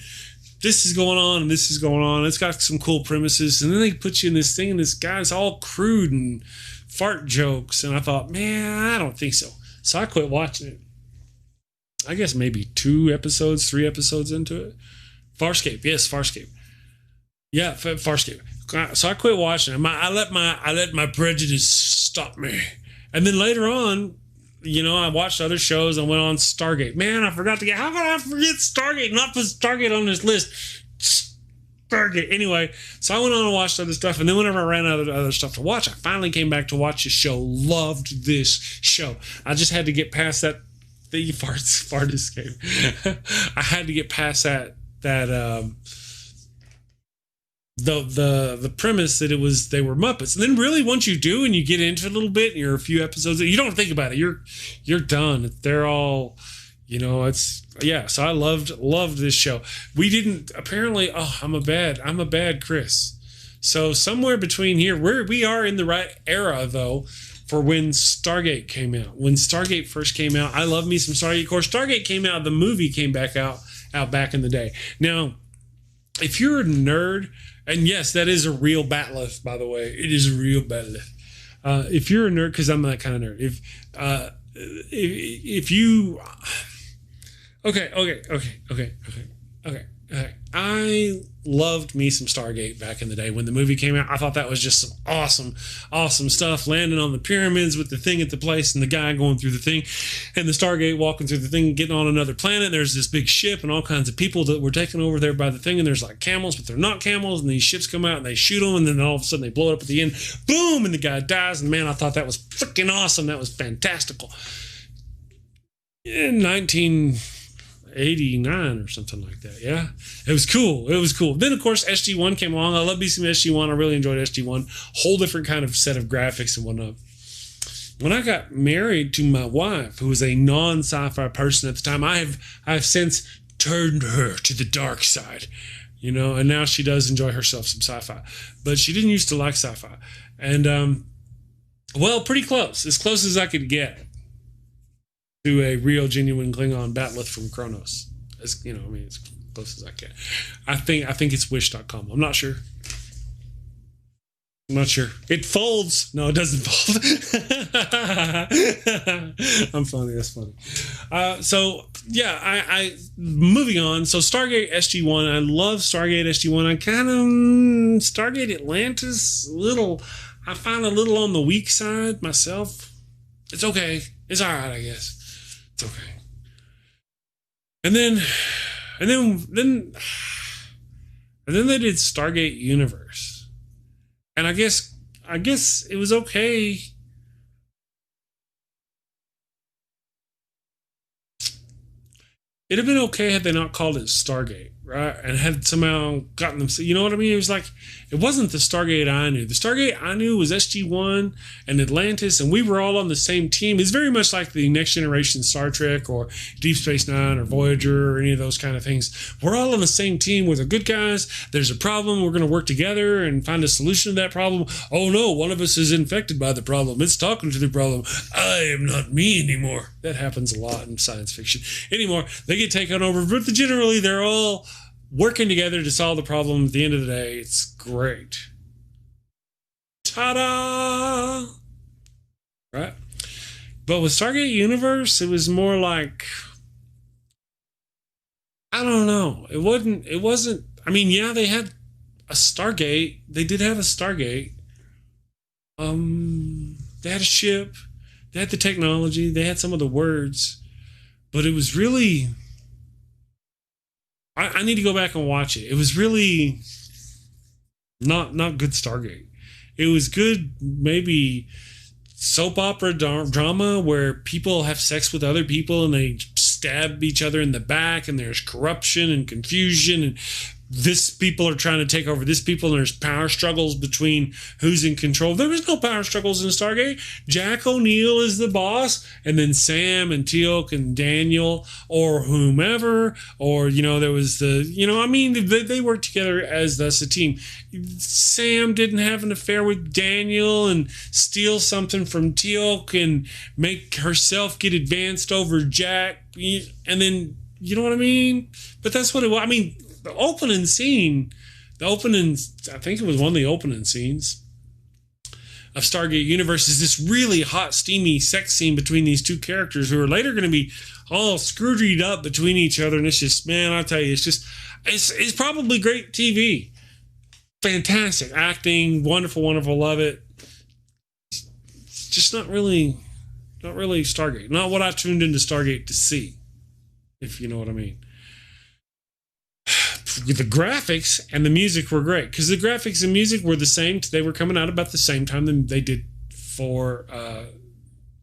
this is going on, and this is going on. It's got some cool premises, and then they put you in this thing, and this guy's all crude and fart jokes, and I thought, man, I don't think so. So I quit watching it. I guess maybe 3 episodes into it. Farscape, yes, Farscape. Yeah, Farscape. So I quit watching it. I let my prejudice stop me, and then later on, I watched other shows. I went on Stargate. Man, I forgot how could I forget Stargate? Not put Stargate on this list. Stargate. Anyway, so I went on and watched other stuff. And then whenever I ran out of other stuff to watch, I finally came back to watch this show. Loved this show. I just had to get past that. The fart escape. I had to get past that the premise that they were Muppets. And then really once you do and you get into it a little bit and you're a few episodes, you don't think about it. You're done. They're all, so I loved this show. We didn't apparently, I'm a bad Chris. So somewhere between here, we are in the right era though for when Stargate came out. When Stargate first came out, I love me some Stargate. Of course, Stargate came out, the movie came back out back in the day. Now, if you're a nerd, and yes, that is a real bat'leth, by the way. It is a real bat'leth. If you're a nerd, because I'm that kind of nerd. If you, okay. I loved me some Stargate back in the day when the movie came out. I thought that was just some awesome stuff. Landing on the pyramids with the thing at the place and the guy going through the thing and the Stargate walking through the thing, getting on another planet. There's this big ship and all kinds of people that were taken over there by the thing. And there's like camels, but they're not camels. And these ships come out and they shoot them. And then all of a sudden they blow it up at the end. Boom! And the guy dies. And man, I thought that was freaking awesome. That was fantastical. In 1989 or something like that. Yeah, it was cool. Then of course SG1 came along. I love me some SG1. I really enjoyed SG1. Whole different kind of set of graphics and whatnot. When I got married to my wife, who was a non-sci-fi person at the time, I have since turned her to the dark side, and now she does enjoy herself some sci-fi, but she didn't used to like sci-fi. And pretty close, as close as I could get to a real, genuine Klingon bat'leth from Kronos. As close as I can. I think it's Wish.com. I'm not sure. It folds. No, it doesn't fold. I'm funny. That's funny. I moving on. So Stargate SG-1. I love Stargate SG-1. I kind of Stargate Atlantis a little. I find a little on the weak side myself. It's okay. It's all right, I guess. It's okay. And then they did Stargate Universe, and I guess it was okay. It'd have been okay had they not called it Stargate, right? And had somehow gotten them, you know what I mean? It was like, it wasn't the Stargate I knew. The Stargate I knew was SG-1 and Atlantis, and we were all on the same team. It's very much like the Next Generation Star Trek or Deep Space Nine or Voyager or any of those kind of things. We're all on the same team. We're the good guys. There's a problem. We're going to work together and find a solution to that problem. Oh no, one of us is infected by the problem. It's talking to the problem. I am not me anymore. That happens a lot in science fiction. Anymore, they get taken over, but generally they're all working together to solve the problem. At the end of the day, it's great. Ta-da! Right? But with Stargate Universe, it was more like, I don't know. It wasn't, I mean, yeah, they had a Stargate. They did have a Stargate. They had a ship. They had the technology. They had some of the words. But it was really, I need to go back and watch it. It was really not good Stargate. It was good, maybe soap opera drama where people have sex with other people and they stab each other in the back, and there's corruption and confusion, and this people are trying to take over this people, and there's power struggles between who's in control. There was no power struggles in Stargate. Jack O'Neill is the boss, and then Sam and Teal'c and Daniel or whomever, or, you know, there was the, you know, I mean, they worked together as thus a team. Sam didn't have an affair with Daniel and steal something from Teal'c and make herself get advanced over Jack, and then, you know what I mean? But that's what it was. I mean, the opening scene, I think it was one of the opening scenes of Stargate Universe, is this really hot, steamy sex scene between these two characters who are later going to be all screwed up between each other. And it's just, man, I'll tell you, it's probably great TV. Fantastic acting, wonderful, love it. It's just not really Stargate. Not what I tuned into Stargate to see, if you know what I mean. The graphics and the music were great, because the graphics and music were the same. They were coming out about the same time that they did for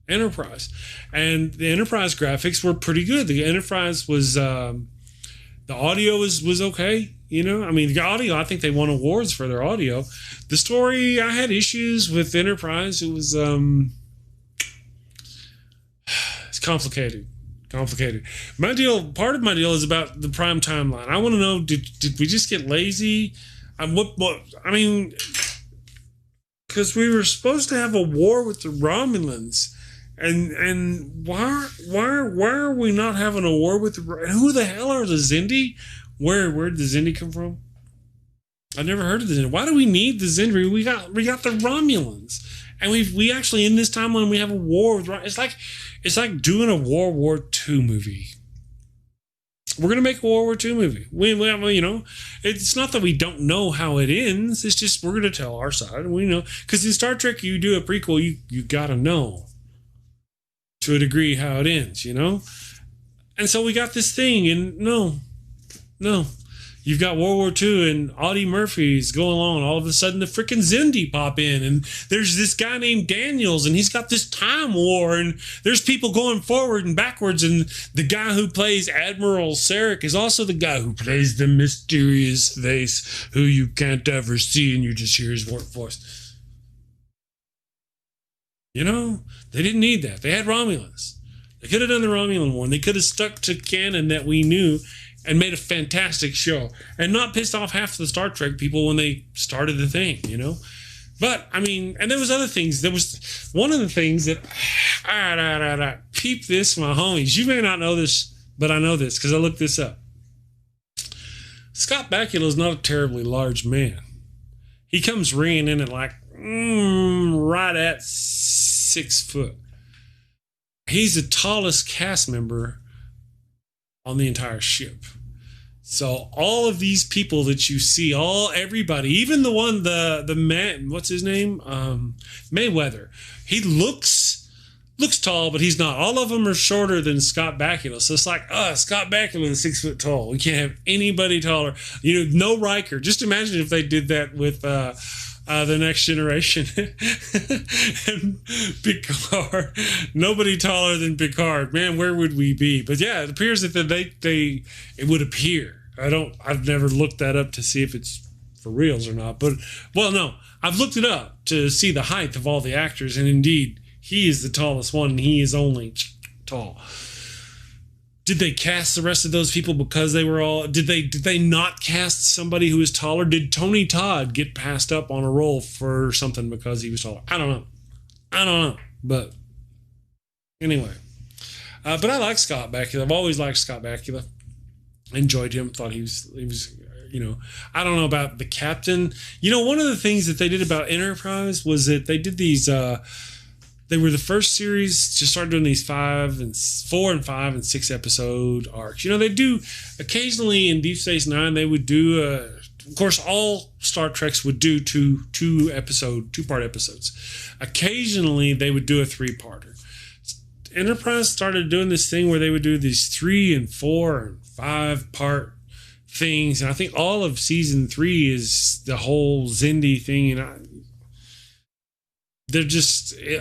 Enterprise, and the Enterprise graphics were pretty good. The Enterprise was the audio was okay. You know, I mean, the audio, I think they won awards for their audio. The story, I had issues with Enterprise. It was it's complicated. Part of my deal is about the prime timeline. I want to know, did we just get lazy? I mean, because we were supposed to have a war with the Romulans, and why are we not having a war with who the hell are the Xindi? Where did the Xindi come from? I never heard of the Xindi. Why do we need the Xindi? We got the Romulans, and we actually, in this timeline, we have a war with. It's like doing a World War II movie. We're gonna make a World War II movie. We you know, it's not that we don't know how it ends. It's just we're gonna tell our side, and we know, because in Star Trek, you do a prequel, you gotta know to a degree how it ends, you know. And so we got this thing, and no. You've got World War II and Audie Murphy's going along, and all of a sudden the freaking Xindi pop in, and there's this guy named Daniels, and he's got this time war, and there's people going forward and backwards, and the guy who plays Admiral Sarek is also the guy who plays the mysterious face who you can't ever see, and you just hear his voice. You know, they didn't need that. They had Romulans. They could have done the Romulan one. They could have stuck to canon that we knew and made a fantastic show, and not pissed off half the Star Trek people when they started the thing, you know. But I mean, and there was other things. There was one of the things that peep this, my homies. You may not know this, but I know this because I looked this up. Scott Bakula is not a terribly large man. He comes ringing in at like right at 6 foot. He's the tallest cast member on the entire ship. So all of these people that you see, everybody, even the man, what's his name? Mayweather. He looks tall, but he's not. All of them are shorter than Scott Bakula. So it's like, Scott Bakula is 6 foot tall. We can't have anybody taller. No Riker. Just imagine if they did that with the Next Generation and Picard. Nobody taller than Picard. Man, where would we be? But yeah, it appears that it would appear. I've never looked that up to see if it's for reals or not. But, well, no, I've looked it up to see the height of all the actors. And indeed, he is the tallest one, and he is only tall. Did they cast the rest of those people because they were all... Did they not cast somebody who was taller? Did Tony Todd get passed up on a role for something because he was taller? I don't know. But anyway. But I like Scott Bakula. I've always liked Scott Bakula. Enjoyed him. Thought he was I don't know about the captain. One of the things that they did about Enterprise was that they did these... They were the first series to start doing these 4 and 5 and 6 episode arcs. They do occasionally in Deep Space Nine. They would do, of course, all Star Treks would do two-part episodes. Occasionally, they would do a 3-parter. Enterprise started doing this thing where they would do these 3 and 4 and 5-part things, and I think all of season 3 is the whole Xindi thing, and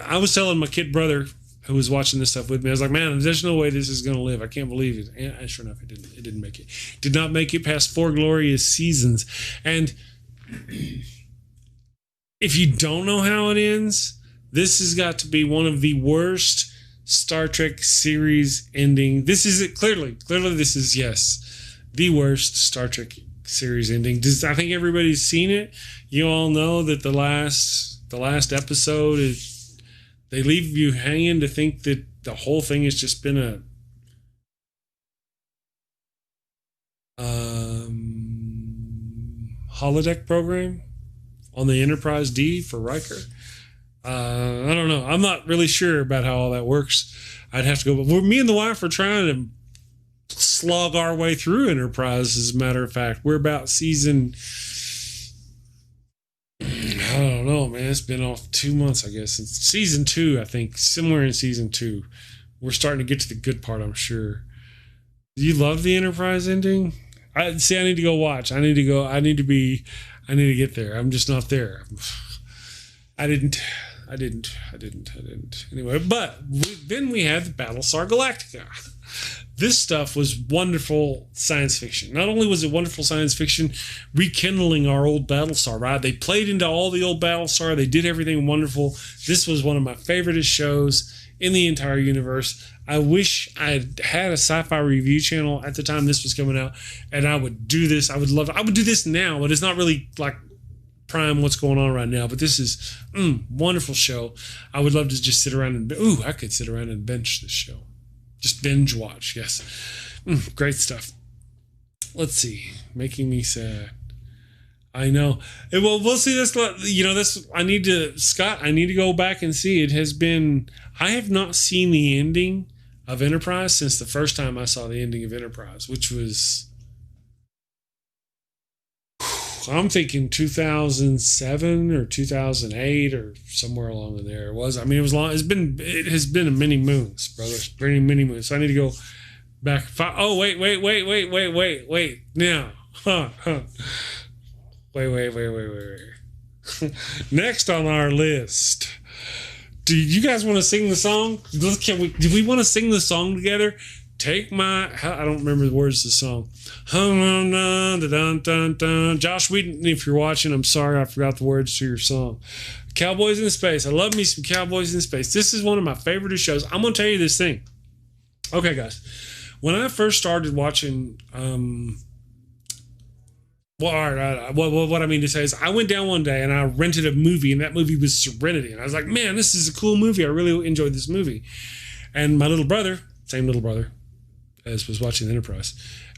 I was telling my kid brother who was watching this stuff with me, I was like, man, there's no way this is going to live. I can't believe it. And sure enough, it didn't make it. Did not make it past 4 glorious seasons. And if you don't know how it ends, this has got to be one of the worst Star Trek series ending. This is it. Clearly, this is, yes, the worst Star Trek series ending. I think everybody's seen it. You all know that the last episode is, they leave you hanging to think that the whole thing has just been a holodeck program on the Enterprise D for Riker. I don't know. I'm not really sure about how all that works. I'd have to go, but me and the wife are trying to slog our way through Enterprise. As a matter of fact, we're about season... I don't know, man. It's been off 2 months, I guess. It's season 2, I think. Somewhere in season 2. We're starting to get to the good part, I'm sure. Do you love the Enterprise ending? I need to go watch. I need to get there. I'm just not there. I didn't. Anyway, but then we had the Battlestar Galactica. This stuff was wonderful science fiction. Not only was it wonderful science fiction, rekindling our old Battlestar, right? They played into all the old Battlestar. They did everything wonderful. This was one of my favorite shows in the entire universe. I wish I had a Sci-Fi Review Channel at the time this was coming out, and I would do this. I would do this now, but it's not really like prime what's going on right now. But this is wonderful show. I would love to just sit around and I could sit around and bench this show. Just binge watch, yes. Great stuff. Let's see. Making me sad. I know. Well, we'll see this. I need to go back and see. I have not seen the ending of Enterprise since the first time I saw the ending of Enterprise, which was, I'm thinking 2007 or 2008 or somewhere along in there. It was long. It has been many moons, brother. Many moons. So I need to go back. Oh, wait. Now. Wait. Next on our list. Do you guys want to sing the song? Do we want to sing the song together? I don't remember the words of the song. Josh Whedon, if you're watching, I'm sorry I forgot the words to your song. Cowboys in Space. I love me some Cowboys in Space. This is one of my favorite shows. I'm going to tell you this thing. Okay, guys. When I first started watching, what I mean to say is I went down one day and I rented a movie, and that movie was Serenity. And I was like, man, this is a cool movie. I really enjoyed this movie. And my little brother, same little brother as was watching the Enterprise,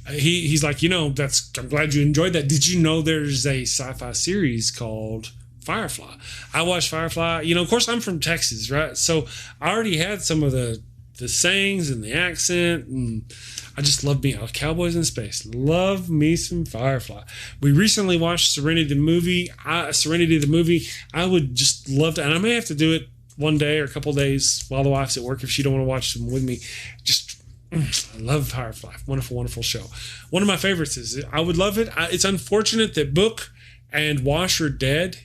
he's like, I'm glad you enjoyed that. Did you know there's a sci-fi series called Firefly? I watched Firefly. Of course, I'm from Texas, right? So I already had some of the the sayings and the accent, and I just love being Cowboys in Space. Love me some Firefly. We recently watched Serenity the movie. I would just love to, and I may have to do it one day or a couple days while the wife's at work if she don't want to watch them with me. Just I love Firefly. Wonderful, wonderful show. One of my favorites is I would love it. It's unfortunate that Book and Wash are dead.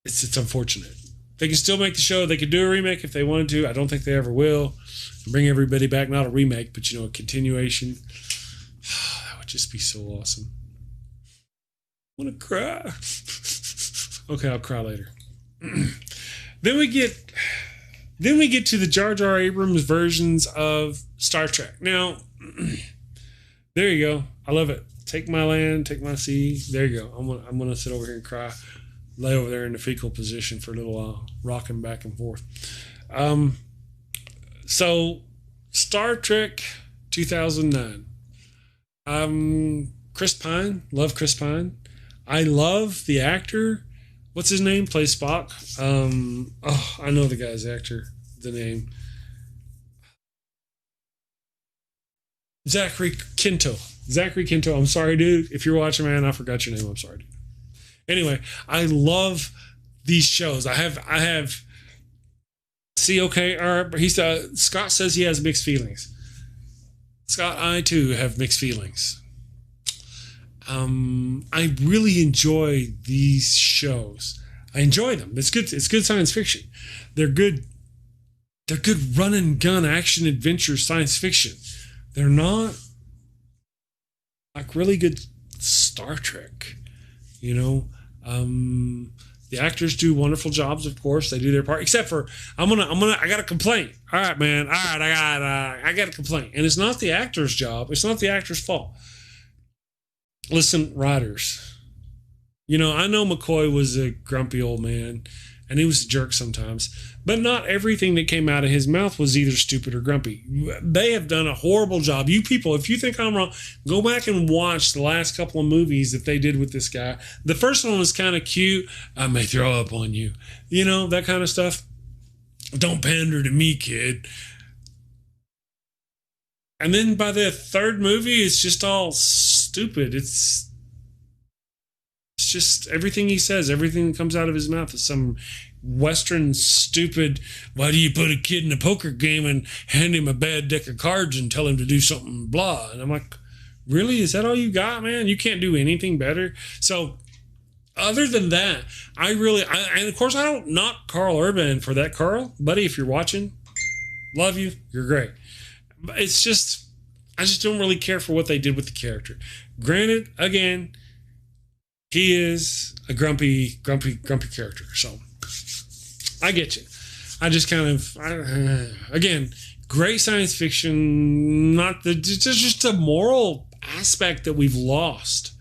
It's unfortunate. They can still make the show. They could do a remake if they wanted to. I don't think they ever will. Bring everybody back. Not a remake, but a continuation. That would just be so awesome. I want to cry. Okay, I'll cry later. Then we get to the Jar Jar Abrams versions of Star Trek. Now, there you go. I love it. Take my land, take my sea. There you go. I'm gonna sit over here and cry. Lay over there in the fetal position for a little while, rocking back and forth. So, Star Trek 2009. Chris Pine. Love Chris Pine. I love the actor. What's his name? Plays Spock. I know the guy's actor. The name. Zachary Quinto. I'm sorry, dude. If you're watching, man, I forgot your name. I'm sorry, dude. Anyway, I love these shows. I have. See, okay, Scott says he has mixed feelings. Scott, I too have mixed feelings. I really enjoy these shows. I enjoy them. It's good. It's good science fiction. They're good. They're good run and gun action adventure science fiction. They're not like really good Star Trek. The actors do wonderful jobs, of course. They do their part, except for I got a complaint. All right, man. All right, I got a complaint. And it's not the actor's job. It's not the actor's fault. Listen, writers. I know McCoy was a grumpy old man, and he was a jerk sometimes, but not everything that came out of his mouth was either stupid or grumpy. They have done a horrible job. You people, if you think I'm wrong, go back and watch the last couple of movies that they did with this guy. The first one was kind of cute. I may throw up on you. That kind of stuff. Don't pander to me, kid. And then by the third movie, it's just all stupid. It's just everything he says, everything that comes out of his mouth is some Western stupid, why do you put a kid in a poker game and hand him a bad deck of cards and tell him to do something blah? And I'm like, really? Is that all you got, man? You can't do anything better? So other than that, and of course I don't knock Carl Urban for that. Carl, buddy, if you're watching, love you. You're great. But it's just, I just don't really care for what they did with the character. Granted, again, he is a grumpy character. So I get you. I just kind of, again, great science fiction. It's just a moral aspect that we've lost.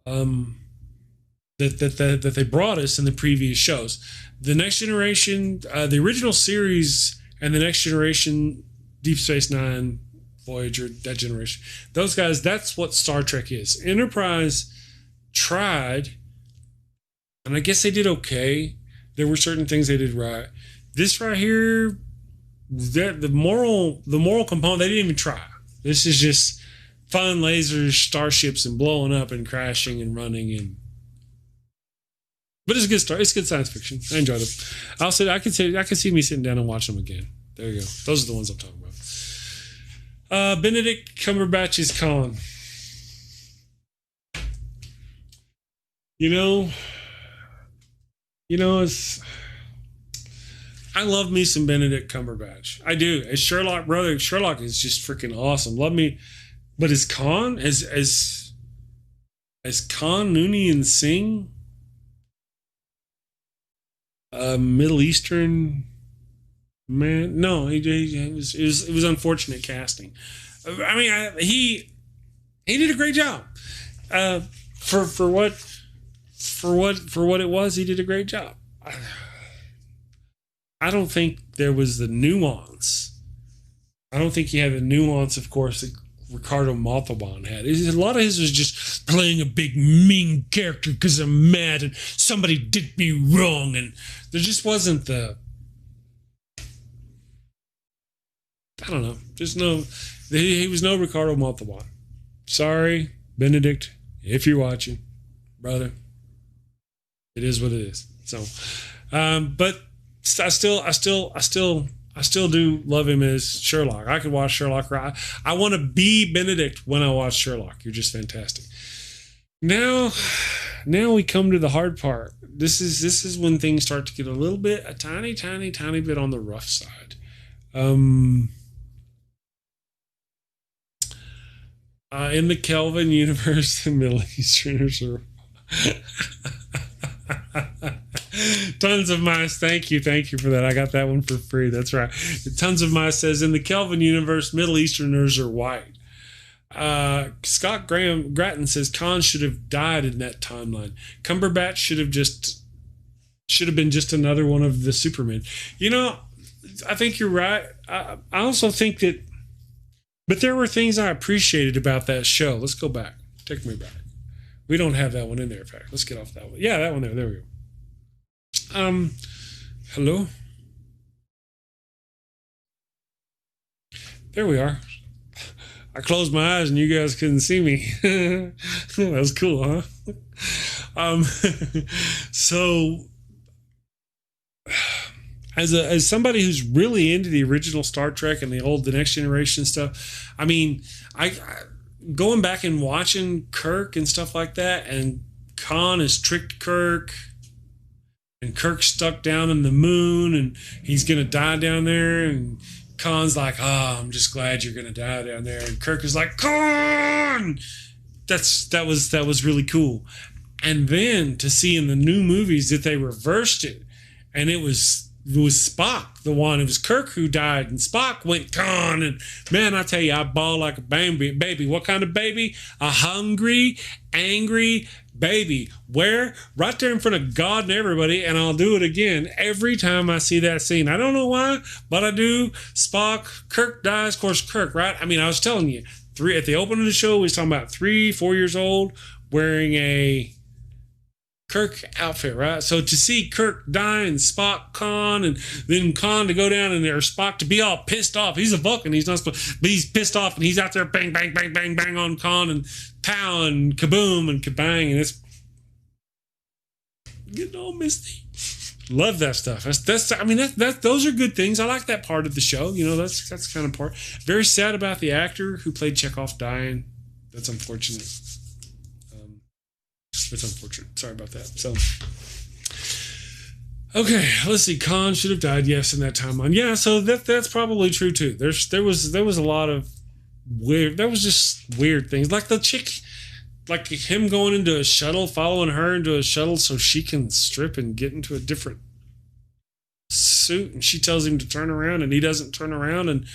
That they brought us in the previous shows. The Next Generation, the original series, and the Next Generation, Deep Space Nine, Voyager, that generation. Those guys, that's what Star Trek is. Enterprise tried, and I guess they did okay. There were certain things they did right. This right here, the moral component, they didn't even try. This is just fun lasers, starships, and blowing up and crashing and running But it's a good start. It's good science fiction. I enjoyed it. I can see me sitting down and watching them again. There you go. Those are the ones I'm talking about. Benedict Cumberbatch's Khan. It's. I love me some Benedict Cumberbatch. I do. As Sherlock, brother, Sherlock is just freaking awesome. Love me, but as Khan, as Khan Noonien Singh, Middle Eastern man. No, it was unfortunate casting. I mean, he did a great job. For what it was, he did a great job. I don't think there was the nuance. I don't think he had the nuance, of course, that Ricardo Montalban had. A lot of his was just playing a big mean character because I'm mad and somebody did me wrong, and there just wasn't the I don't know. Just no, he was no Ricardo Montalban. Sorry, Benedict, if you're watching, brother. It is what it is. So, but I still do love him as Sherlock. I could watch Sherlock. I want to be Benedict when I watch Sherlock. You're just fantastic. Now we come to the hard part. This is when things start to get a tiny bit on the rough side. In the Kelvin universe, the Middle Easterners are Tons of Mice. Thank you for that. I got that one for free. That's right. Tons of Mice says in the Kelvin universe, Middle Easterners are white. Scott Grattan says Khan should have died in that timeline. Cumberbatch should have been just another one of the Supermen. You know, I think you're right. I also think that, but there were things I appreciated about that show. Let's go back. Take me back. We don't have that one in there. In fact, let's get off that one. Yeah, that one there. There we go. Hello. There we are. I closed my eyes and you guys couldn't see me. That was cool, huh? So as somebody who's really into the original Star Trek and the Next Generation stuff, I mean, I going back and watching Kirk and stuff like that, and Khan has tricked Kirk, and Kirk's stuck down in the moon, and he's gonna die down there, and Khan's like, "Oh, I'm just glad you're gonna die down there," and Kirk is like, "Khan!" That was really cool. And then to see in the new movies that they reversed it, and it was Spock, the one. It was Kirk who died, and Spock went Khan. And man, I tell you, I bawled like a baby. What kind of baby? A hungry, angry baby. Where? Right there in front of God and everybody. And I'll do it again every time I see that scene. I don't know why, but I do. Spock, Kirk dies. Of course, Kirk, right? I mean, I was telling you, at the opening of the show, we was talking about 3-4 years old wearing a Kirk outfit, right? So to see Kirk die and Spock Khan, and then Khan to go down and there, Spock to be all pissed off. He's a Vulcan. He's not supposed, but he's pissed off and he's out there bang, bang, bang, bang, bang on Khan, and pow and kaboom and kabang, and it's getting all misty. Love that stuff. Those are good things. I like that part of the show. You know, that's kind of part. Very sad about the actor who played Chekhov dying. That's unfortunate. It's unfortunate. Sorry about that. So, okay, let's see. Khan should have died. Yes, in that timeline. Yeah, so that's probably true too. There was a lot of weird. There was just weird things, like the chick, like him going into a shuttle, following her into a shuttle so she can strip and get into a different suit, and she tells him to turn around, and he doesn't turn around. And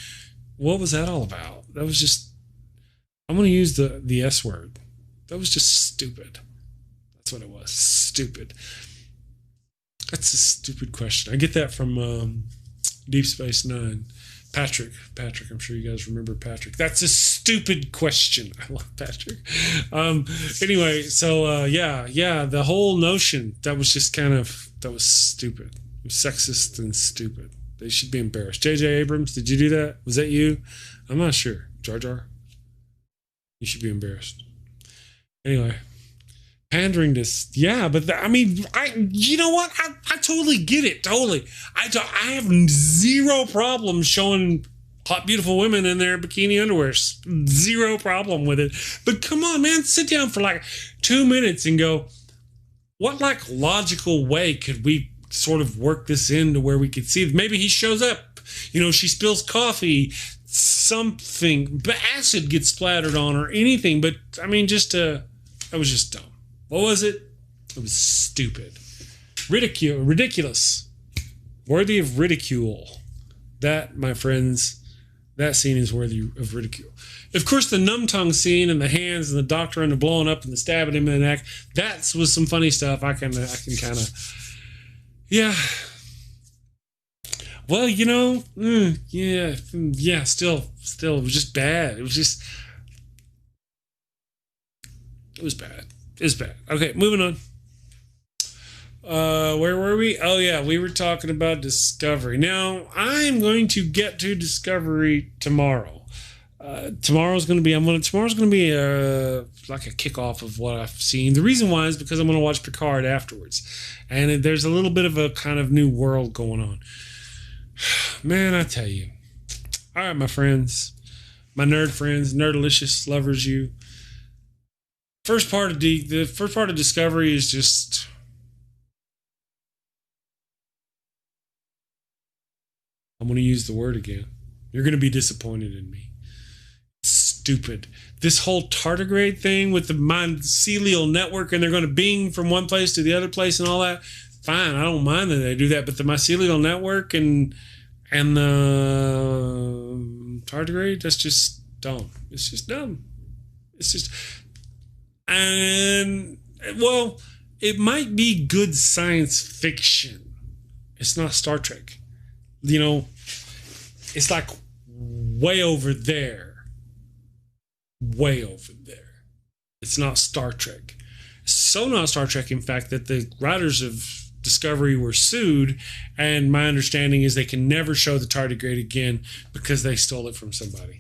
what was that all about? That was just. I'm going to use the S word. That was just stupid. That's what it was. Stupid. That's a stupid question. I get that from Deep Space Nine. Patrick, I'm sure you guys remember Patrick. That's a stupid question. I love Patrick. Anyway, so yeah, the whole notion, that was just that was stupid. It was sexist and stupid. They should be embarrassed. J.J. Abrams, did you do that? Was that you? I'm not sure. Jar Jar? You should be embarrassed. Anyway. Pandering this, yeah, but you know what? I totally get it. Totally, I have zero problem showing hot, beautiful women in their bikini underwear. Zero problem with it. But come on, man, sit down for like 2 minutes and go, what like logical way could we sort of work this into where we could see? Maybe he shows up. You know, she spills coffee, something, but acid gets splattered on or anything. But I mean, that was just dumb. What was it? It was stupid. Ridiculous. Worthy of ridicule. That, my friends, that scene is worthy of ridicule. Of course, the numb tongue scene and the hands and the doctor and the blowing up and the stabbing him in the neck, that was some funny stuff. I can kind of, yeah. Well, you know, yeah, still, it was just bad. It was bad. It's bad. Okay, moving on. Where were we? Oh yeah, we were talking about Discovery. Now I'm going to get to Discovery tomorrow. Tomorrow's going to be like a kickoff of what I've seen. The reason why is because I'm going to watch Picard afterwards, and there's a little bit of a kind of new world going on. Man, I tell you. All right, my friends, my nerd friends, nerdalicious lovers, you. The first part of Discovery is just. I'm going to use the word again. You're going to be disappointed in me. Stupid. This whole tardigrade thing with the mycelial network, and they're going to bing from one place to the other place and all that. Fine, I don't mind that they do that, but the mycelial network and the tardigrade, that's just dumb. It's just dumb. It's just, and well, it might be good science fiction. It's not Star Trek. You know, it's like way over there. Way over there. It's not Star Trek. So not Star Trek, in fact, that the writers of Discovery were sued, and my understanding is they can never show the tardigrade again because they stole it from somebody.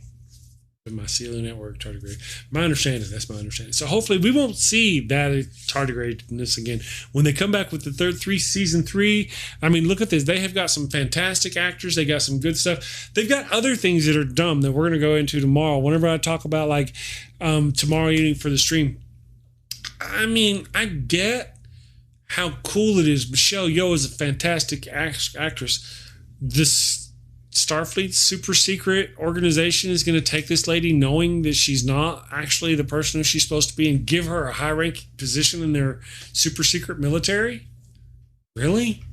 The mycelial network tardigrade. That's my understanding. So hopefully we won't see that tardigrade-ness again. When they come back with the season 3, I mean, look at this. They have got some fantastic actors. They got some good stuff. They've got other things that are dumb that we're going to go into tomorrow. Whenever I talk about like tomorrow evening for the stream, I mean, I get how cool it is. Michelle Yeoh is a fantastic actress. This Starfleet super secret organization is going to take this lady knowing that she's not actually the person who she's supposed to be and give her a high ranking position in their super secret military? Really?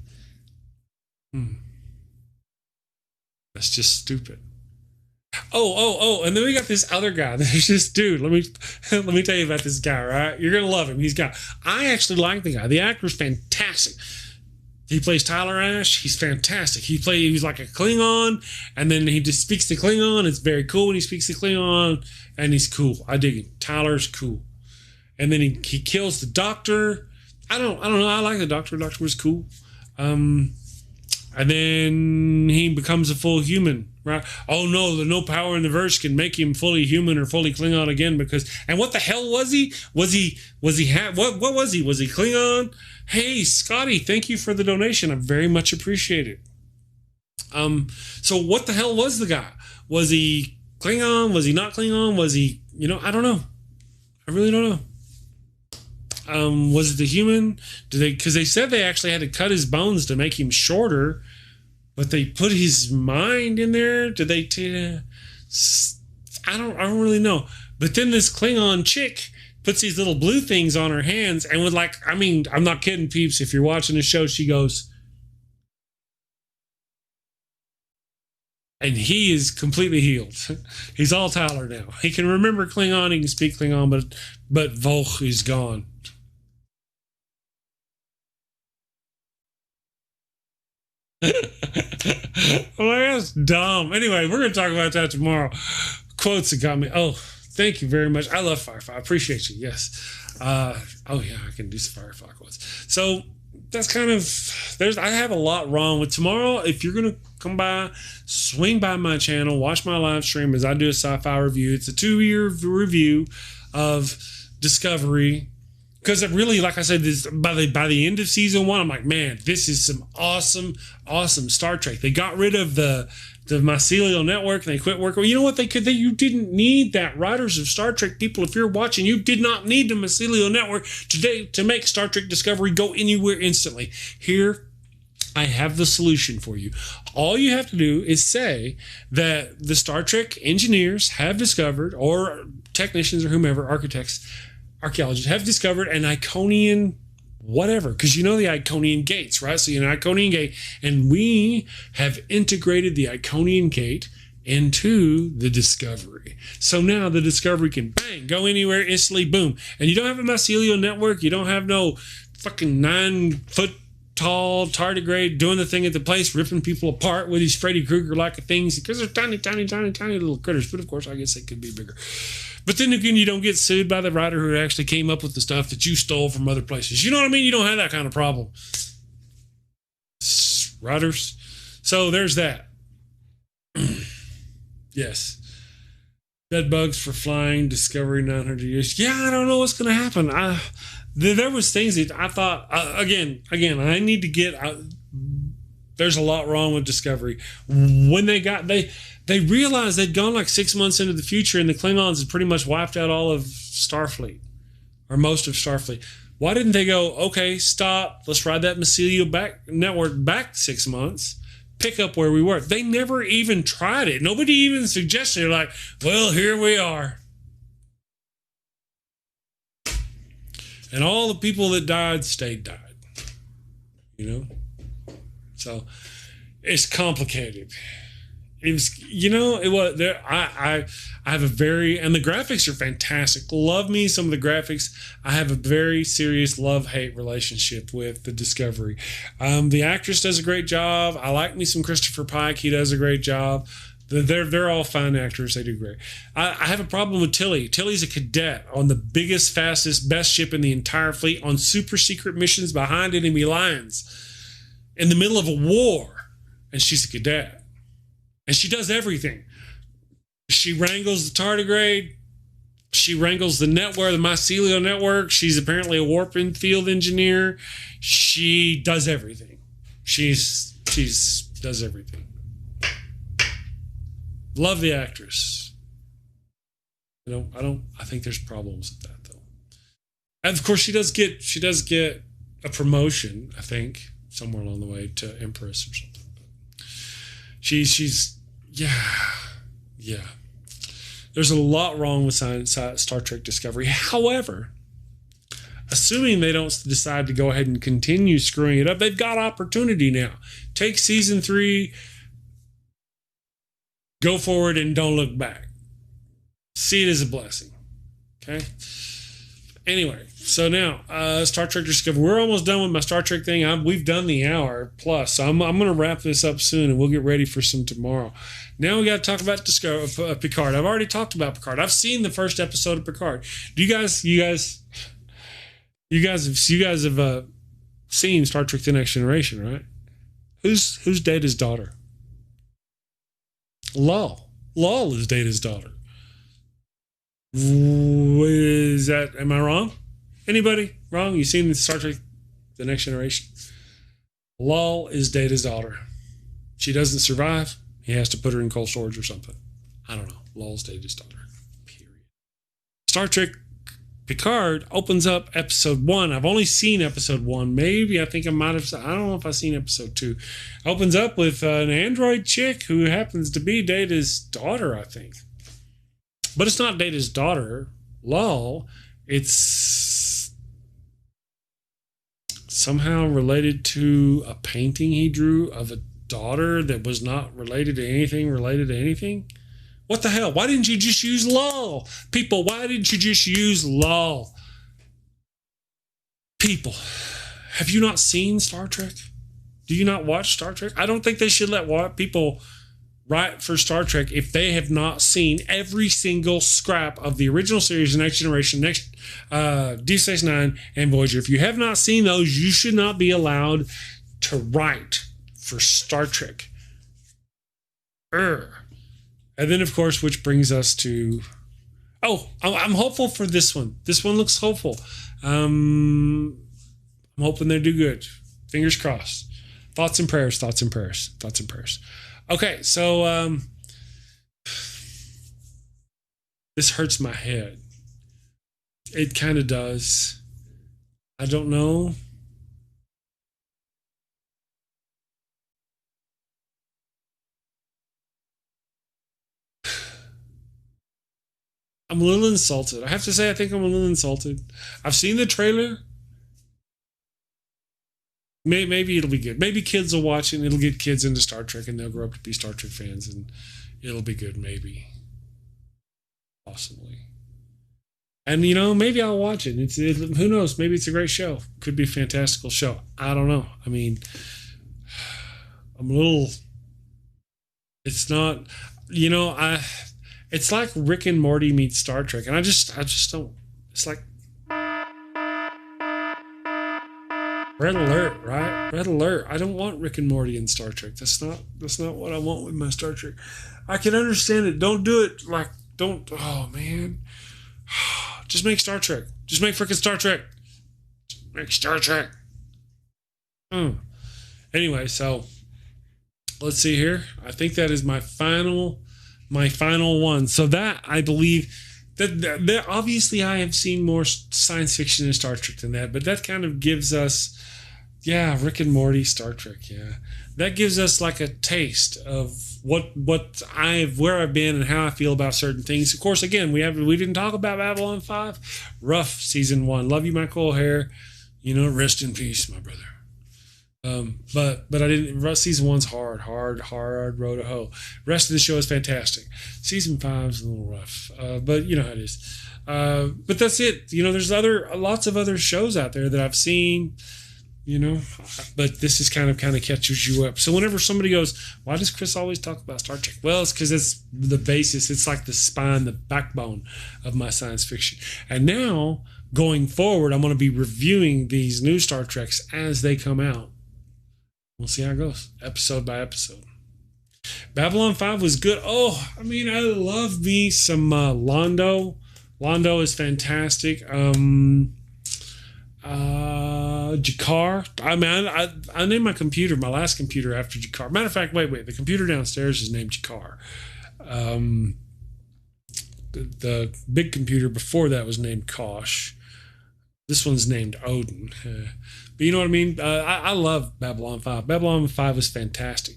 That's just stupid. Oh, and then we got this other guy. There's this dude. Let me tell you about this guy, right? You're going to love him. I actually like the guy. The actor's fantastic. He plays Tyler Ash. He's fantastic. He's like a Klingon, and then he just speaks to Klingon. It's very cool when he speaks to Klingon, and he's cool. I dig him. Tyler's cool. And then he kills the Doctor. I don't know. I like the Doctor. The Doctor was cool. And then he becomes a full human, right? Oh no, the no power in the verse can make him fully human or fully Klingon again because. And what the hell was he? What was he? Was he Klingon? Hey, Scotty, thank you for the donation. I very much appreciate it. So what the hell was the guy? Was he Klingon? Was he not Klingon? Was he, I don't know. I really don't know. Was it the human? Because they said they actually had to cut his bones to make him shorter, but they put his mind in there. Did they? I don't really know. But then this Klingon chick puts these little blue things on her hands and would I'm not kidding, peeps. If you're watching the show, she goes, and he is completely healed. He's all Tyler now. He can remember Klingon. He can speak Klingon, but Volk is gone. Well, that's dumb. Anyway, we're going to talk about that tomorrow. Quotes that got me. Oh, thank you very much. I love Firefly. I appreciate you. Yes. Oh yeah, I can do some Firefly quotes. So that's kind of I have a lot wrong with tomorrow. If you're gonna come by, swing by my channel, watch my live stream as I do a sci-fi review. It's a 2-year review of Discovery. Because it really, like I said, this by the end of season 1, I'm like, man, this is some awesome Star Trek. They got rid of the mycelial network and they quit working. Well, you know what? You didn't need that. Writers of Star Trek people, if you're watching, you did not need the mycelial network today to make Star Trek Discovery go anywhere instantly. Here, I have the solution for you. All you have to do is say that the Star Trek engineers have discovered, or technicians or whomever, archaeologists have discovered an Iconian whatever, because the Iconian gates, right? So Iconian gate, and we have integrated the Iconian gate into the Discovery. So now the Discovery can bang, go anywhere instantly, boom. And you don't have a mycelial network. You don't have no fucking 9 foot tall tardigrade doing the thing at the place, ripping people apart with these Freddy Krueger-like things because they're tiny, tiny, tiny, tiny little critters. But of course, I guess they could be bigger. But then again, you don't get sued by the writer who actually came up with the stuff that you stole from other places. You know what I mean? You don't have that kind of problem. Writers. So there's that. Yes. Bed bugs for flying, Discovery 900 years. Yeah, I don't know what's going to happen. There was things that I thought, again, I need to get out. There's a lot wrong with Discovery. When they realized they'd gone like 6 months into the future and the Klingons had pretty much wiped out all of Starfleet, or most of Starfleet. Why didn't they go, okay, stop, let's ride that mycelial network back 6 months, pick up where we were? They never even tried it. Nobody even suggested it. Like, well, here we are. And all the people that died died. You know? So it's complicated. It was, it was there. I have a and the graphics are fantastic. Love me some of the graphics. I have a very serious love-hate relationship with the Discovery. The actress does a great job. I like me some Christopher Pike. He does a great job. They're all fine actors. They do great. I have a problem with Tilly. Tilly's a cadet on the biggest, fastest, best ship in the entire fleet on super secret missions behind enemy lines in the middle of a war. And she's a cadet. And she does everything. She wrangles the tardigrade. She wrangles the network, the mycelial network. She's apparently a warp and field engineer. She does everything. She's does everything. Love the actress. I think there's problems with that though. And of course she does get a promotion, I think, somewhere along the way to Empress or something. She's yeah. There's a lot wrong with Star Trek Discovery. However, assuming they don't decide to go ahead and continue screwing it up, they've got opportunity now. Take season 3, go forward and don't look back. See it as a blessing. Okay? Anyway, so now, Star Trek Discovery. We're almost done with my Star Trek thing. We've done the hour plus, so I'm going to wrap this up soon, and we'll get ready for some tomorrow. Now we got to talk about Picard. I've already talked about Picard. I've seen the first episode of Picard. Do you guys have seen Star Trek: The Next Generation, right? Who's Data's daughter? Lal. Lal is Data's daughter. Is that, am I wrong? Anybody wrong? You seen Star Trek: The Next Generation? Lal is Data's daughter. She doesn't survive. He has to put her in cold storage or something. I don't know. Lal's Data's daughter. Period. Star Trek Picard opens up episode 1. I've only seen episode 1. Maybe I think I might have. I don't know if I've seen episode 2. Opens up with an android chick who happens to be Data's daughter, I think. But it's not Data's daughter, Lal. It's somehow related to a painting he drew of a daughter that was not related to anything. What the hell? Why didn't you just use Lal? People, why didn't you just use Lal? People, have you not seen Star Trek? Do you not watch Star Trek? I don't think they should let people write for Star Trek if they have not seen every single scrap of the original series, The Next Generation, Deep Space Nine, and Voyager. If you have not seen those, you should not be allowed to write for Star Trek. And then, of course, which brings us to... Oh, I'm hopeful for this one. This one looks hopeful. I'm hoping they do good. Fingers crossed. Thoughts and prayers. Okay, so this hurts my head. It kind of does. I don't know. I'm a little insulted. I have to say, I think I'm a little insulted. I've seen the trailer. Maybe it'll be good. Maybe kids will watch it and it'll get kids into Star Trek and they'll grow up to be Star Trek fans and it'll be good, maybe. Possibly. And, maybe I'll watch it. Who knows? Maybe it's a great show. Could be a fantastical show. I don't know. I mean, I'm a little... It's not... It's like Rick and Morty meets Star Trek. And I just don't... It's like... Red alert, right? Red alert. I don't want Rick and Morty in Star Trek. That's not what I want with my Star Trek. I can understand it. Don't do it. Oh man. Just make Star Trek. Just make freaking Star Trek. Just make Star Trek. Anyway, so let's see here. I think that is my final one. So that, I believe that obviously I have seen more science fiction in Star Trek than that, but that kind of gives us, Rick and Morty, Star Trek, that gives us like a taste of where I've been and how I feel about certain things. Of course, again, we didn't talk about Babylon 5. Rough season 1. Love you, Michael O'Hare. Rest in peace, my brother. But I didn't. Season 1's hard road to hoe. Rest of the show is fantastic. Season 5's a little rough, but you know how it is. But that's it. There's lots of other shows out there that I've seen. But this is kind of catches you up. So whenever somebody goes, why does Chris always talk about Star Trek? Well, it's because it's the basis. It's like the spine, the backbone of my science fiction. And now going forward, I'm going to be reviewing these new Star Treks as they come out. We'll see how it goes, episode by episode. Babylon 5 was good. Oh, I love me some Londo. Londo is fantastic. Jakar. I named my last computer after Jakar. Matter of fact, wait. The computer downstairs is named Jakar. The big computer before that was named Kosh. This one's named Odin. But you know what I mean? I love Babylon 5. Babylon 5 is fantastic.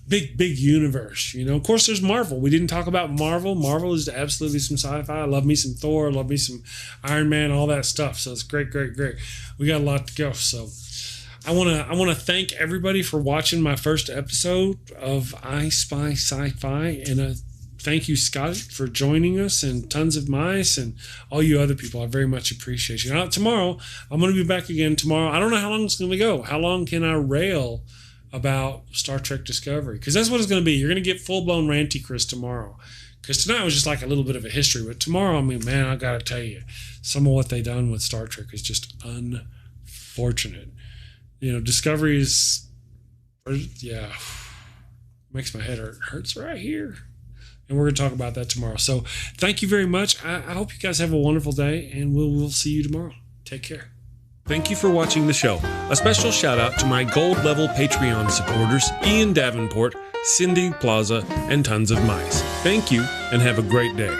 Big universe. Of course, there's Marvel. We didn't talk about Marvel. Marvel is absolutely some sci-fi. I love me some Thor. I love me some Iron Man, all that stuff. So it's great. We got a lot to go. So I want to thank everybody for watching my first episode of I Spy Sci-Fi. And thank you, Scott, for joining us, and Tons of Mice, and all you other people. I very much appreciate you. Now, tomorrow, I'm going to be back again tomorrow. I don't know how long it's going to go. How long can I rail about Star Trek Discovery? Because that's what it's going to be. You're going to get full-blown ranty Chris tomorrow. Because tonight was just like a little bit of a history. But tomorrow, man, I got to tell you, some of what they done with Star Trek is just unfortunate. Discovery is, makes my head hurt. Hurts right here. And we're going to talk about that tomorrow. So thank you very much. I hope you guys have a wonderful day, and we'll see you tomorrow. Take care. Thank you for watching the show. A special shout out to my gold level Patreon supporters, Ian Davenport, Cindy Plaza, and Tons of Mice. Thank you, and have a great day.